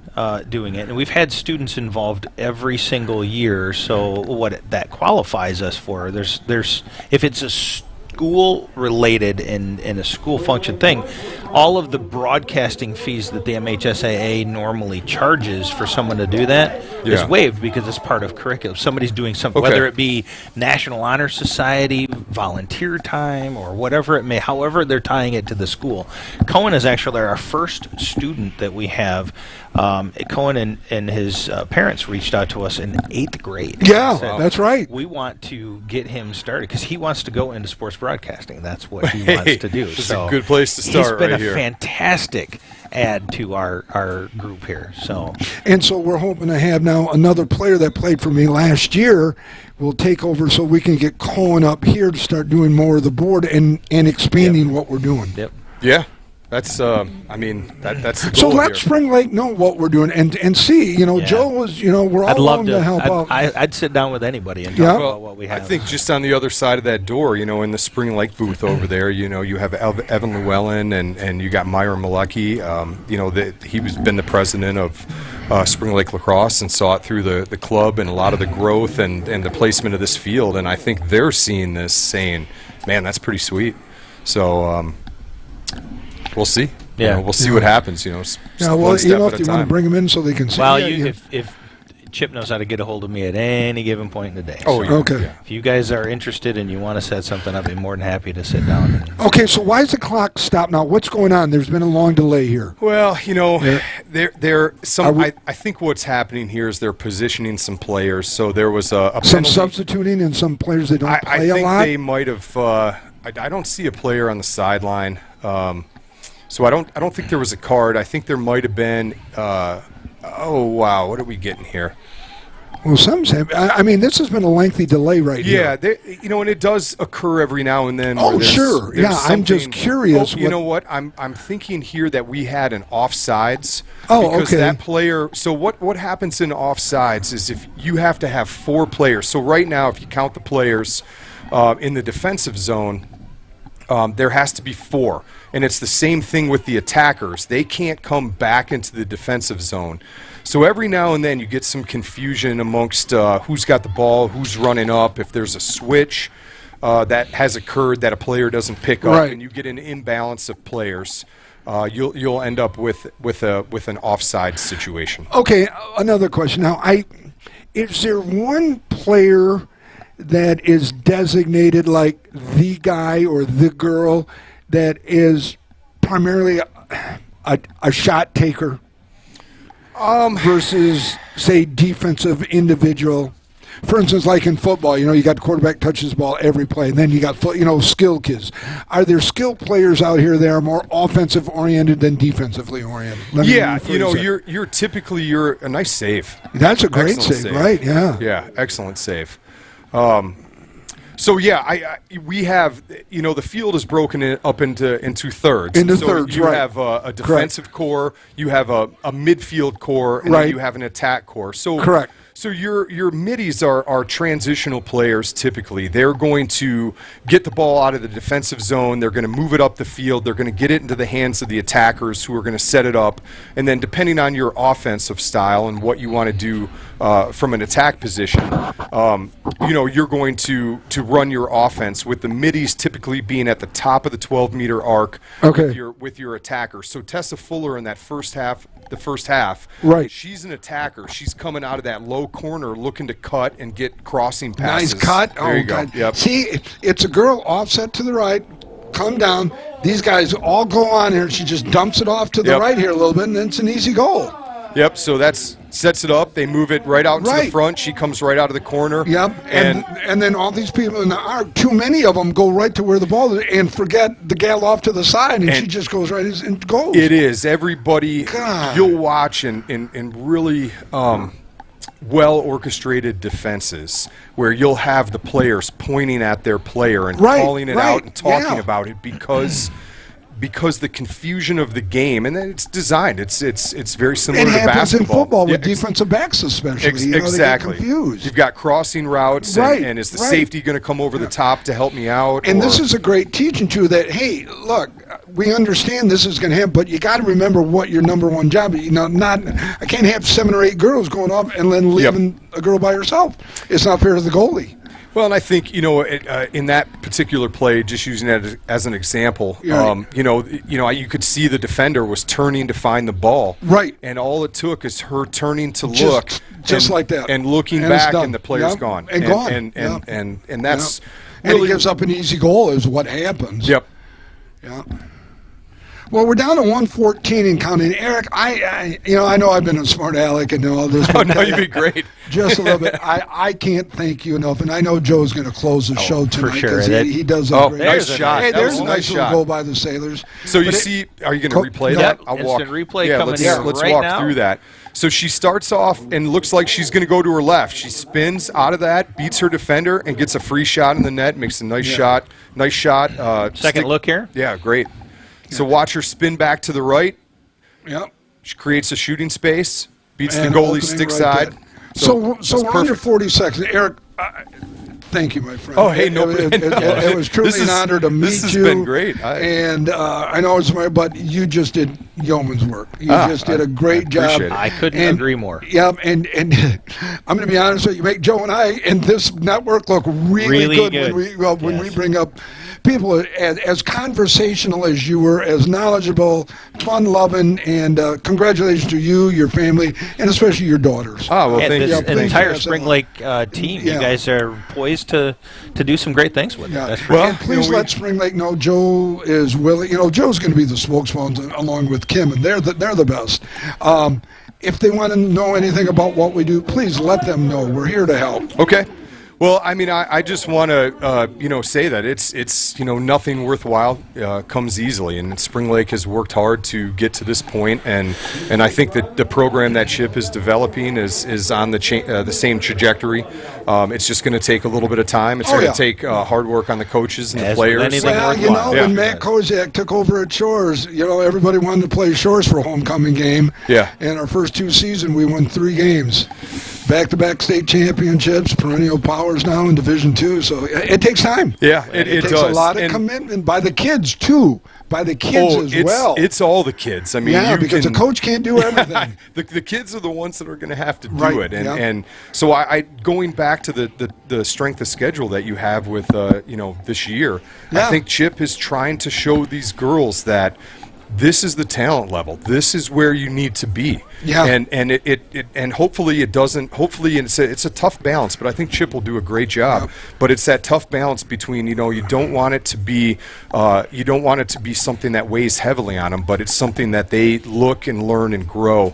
doing it, and we've had students involved every single year. So that qualifies us for there's if it's a school related and a school function thing, all of the broadcasting fees that the MHSAA normally charges for someone to do that is waived because it's part of curriculum. Somebody's doing something, whether it be National Honor Society, volunteer time, or whatever it may, however they're tying it to the school. Cohen is actually our first student that we have. Cohen and his parents reached out to us in 8th grade. Yeah, Said, that's right. We want to get him started because he wants to go into sports broadcasting. That's what he wants to do. It's so a good place to start. He's been right a here. fantastic add to our group here. So And so we're hoping to have now another player that played for me last year will take over so we can get Cohen up here to start doing more of the board and expanding what we're doing. Yep. Yeah. That's that's the goal So let here. Spring Lake know what we're doing and see. Joe was, we're all I'd love willing to help out. I'd sit down with anybody and talk about what we have. I think just on the other side of that door, in the Spring Lake booth over there, you have Evan Llewellyn and you got Myron Malecki. He's been the president of Spring Lake Lacrosse and saw it through the club and a lot of the growth and the placement of this field. And I think they're seeing this saying, man, that's pretty sweet. So we'll see. We'll see what happens. Well, if you want to time. bring them in so they can see. Well, if Chip knows how to get a hold of me at any given point in the day. Oh, so yeah. Okay. Yeah. If you guys are interested and you want to set something up, I'd be more than happy to sit down. Okay, so why is the clock stopped now? What's going on? There's been a long delay here. Well, I think what's happening here is they're positioning some players. So there was a Some penalty. substituting and some players that don't I play a think lot. they might have. I don't see a player on the sideline. So I don't think there was a card. I think there might have been. Oh wow, what are we getting here? Well, something's happened. I mean, this has been a lengthy delay right here. Yeah, and it does occur every now and then. Oh, where sure. there's Yeah, I'm just something- curious Oh, you know what? I'm thinking here that we had an offsides. Oh, because okay. that player. So what happens in offsides is if you have to have 4 players. So right now, if you count the players in the defensive zone, there has to be 4. And it's the same thing with the attackers. They can't come back into the defensive zone. So every now and then you get some confusion amongst who's got the ball, who's running up. If there's a switch that has occurred that a player doesn't pick up, Right. and you get an imbalance of players, you'll end up with an offside situation. Okay, another question. Now, is there one player that is designated like the guy or the girl that is primarily a shot taker versus, say, defensive individual? For instance, like in football, you got the quarterback touches the ball every play, and then you got, skill kids. Are there skill players out here that are more offensive oriented than defensively oriented? Yeah, you're typically a nice save. That's a great Excellent save, right? Yeah. Yeah, excellent save. So yeah, we have the field is broken up into thirds. Into so thirds, you right. have a defensive core, you have a midfield core, and Right. then you have an attack core. So Correct. So your middies are transitional players typically. They're going to get the ball out of the defensive zone. They're going to move it up the field. They're going to get it into the hands of the attackers who are going to set it up. And then depending on your offensive style and what you want to do from an attack position, you're going to run your offense with the middies typically being at the top of the 12-meter arc with your attacker. So Tessa Fuller in that first half, right. She's an attacker. She's coming out of that low corner looking to cut and get crossing passes. Nice cut. There you go. God. Yep. See, it's a girl offset to the right, come down. These guys all go on here. She just dumps it off to the right here a little bit, and then it's an easy goal. Yep, so that sets it up. They move it right out into the front. She comes right out of the corner. Yep, and then all these people in the arc, too many of them go right to where the ball is and forget the gal off to the side, and she just goes right and goes. It is. Everybody, God. you'll watch and really well-orchestrated defenses where you'll have the players pointing at their player and calling it out and talking about it because the confusion of the game, and then it's designed. It's very similar to basketball. It happens in football with defensive backs especially. Exactly. They get confused. You've got crossing routes, and is the safety going to come over the top to help me out? And this is a great teaching too. That hey, look, we understand this is going to happen, but you got to remember what your number one job is. I can't have 7 or 8 girls going off and then leaving a girl by herself. It's not fair to the goalie. Well, and I think in that particular play, just using that as an example, you could see the defender was turning to find the ball, and all it took is her turning to look, just like that, and looking back, and the player's gone, and gone, and that's and he gives up an easy goal is what happens. Yep. Yeah. Well, we're down to 114 and counting. Eric, I know I've been a smart aleck and all this. Oh, no, you'd be great. Just a little bit. I can't thank you enough, and I know Joe's going to close the show tonight for sure. He does a great nice shot. Hey, there's a nice little shot. goal by the Sailors. So you see, are you going to replay that? I'll walk. Replay coming let's right walk now. through that. So she starts off and looks like she's going to go to her left. She spins out of that, beats her defender, and gets a free shot in the net. Makes a nice shot. Nice shot. Second look here. Yeah, great. So watch her spin back to the right. Yep. She creates a shooting space, beats the goalie stick side. So we're under 40 seconds. Eric, thank you, my friend. Oh, hey, no. It was truly an honor to meet you. This has been great. And I know it's my, but you just did yeoman's work. You just did a great job. I couldn't agree more. Yeah, and I'm going to be honest with you, make Joe and I and this network look really good when we bring up people as conversational as you were, as knowledgeable, fun-loving, and congratulations to you, your family, and especially your daughters. Oh, well, thank you. The entire Spring Lake team. You guys are poised to do some great things with it. That's for and please let Spring Lake know Joe is willing. Joe's going to be the spokesman along with Kim, and they're the best. If they want to know anything about what we do, please let them know. We're here to help. Okay. Well, I mean, I just want to, say that it's nothing worthwhile comes easily, and Spring Lake has worked hard to get to this point, and I think that the program that Chip is developing is on the same trajectory. It's just going to take a little bit of time. It's going to take hard work on the coaches and the players. Well, when Matt Kozak took over at Shores, everybody wanted to play Shores for a homecoming game. Yeah. And our first 2 seasons, we won 3 games. Back-to-back state championships, perennial powers now in Division II. So it takes time. Yeah, it takes does. a lot of commitment by the kids, too. By the kids as well. It's all the kids. I mean, because the coach can't do everything. the kids are the ones that are going to have to do it. And so I going back to the strength of schedule that you have with this year, I think Chip is trying to show these girls that this is the talent level. This is where you need to be. Yeah. And it hopefully it doesn't. Hopefully it's a tough balance. But I think Chip will do a great job. Yeah. But it's that tough balance between you don't want it to be something that weighs heavily on them, but it's something that they look and learn and grow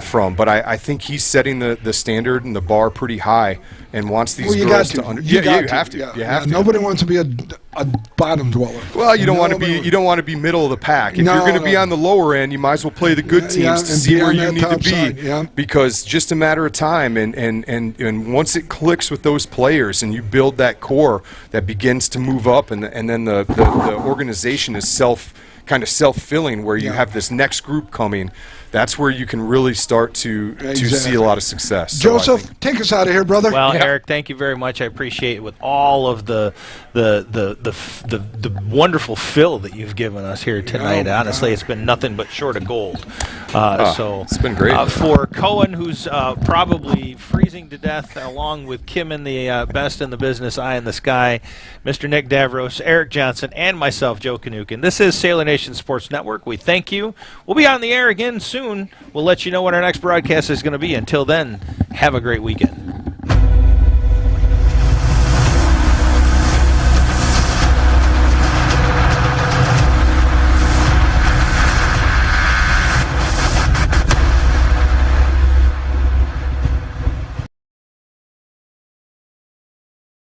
from. But I think he's setting the standard and the bar pretty high, and wants these girls to. You have to. You have to. Nobody wants to be a bottom dweller. Well, you don't want to be middle of the pack. If you're going to be on the lower end, you might as well play the good teams to see where you need to be. Because just a matter of time, and once it clicks with those players, and you build that core that begins to move up, and then the organization is self-filling, where you have this next group coming. That's where you can really start to see a lot of success. Joseph, take us out of here, brother. Well, Eric, thank you very much. I appreciate it with all of the wonderful fill that you've given us here tonight. Honestly, it's been nothing but short of gold. So it's been great. For Cohen, who's probably freezing to death, along with Kim in the best in the business, eye in the sky, Mr. Nick Davros, Eric Johnson, and myself, Joe Kanukin. This is Sailor Nation Sports Network. We thank you. We'll be on the air again soon. We'll let you know when our next broadcast is going to be. Until then, have a great weekend.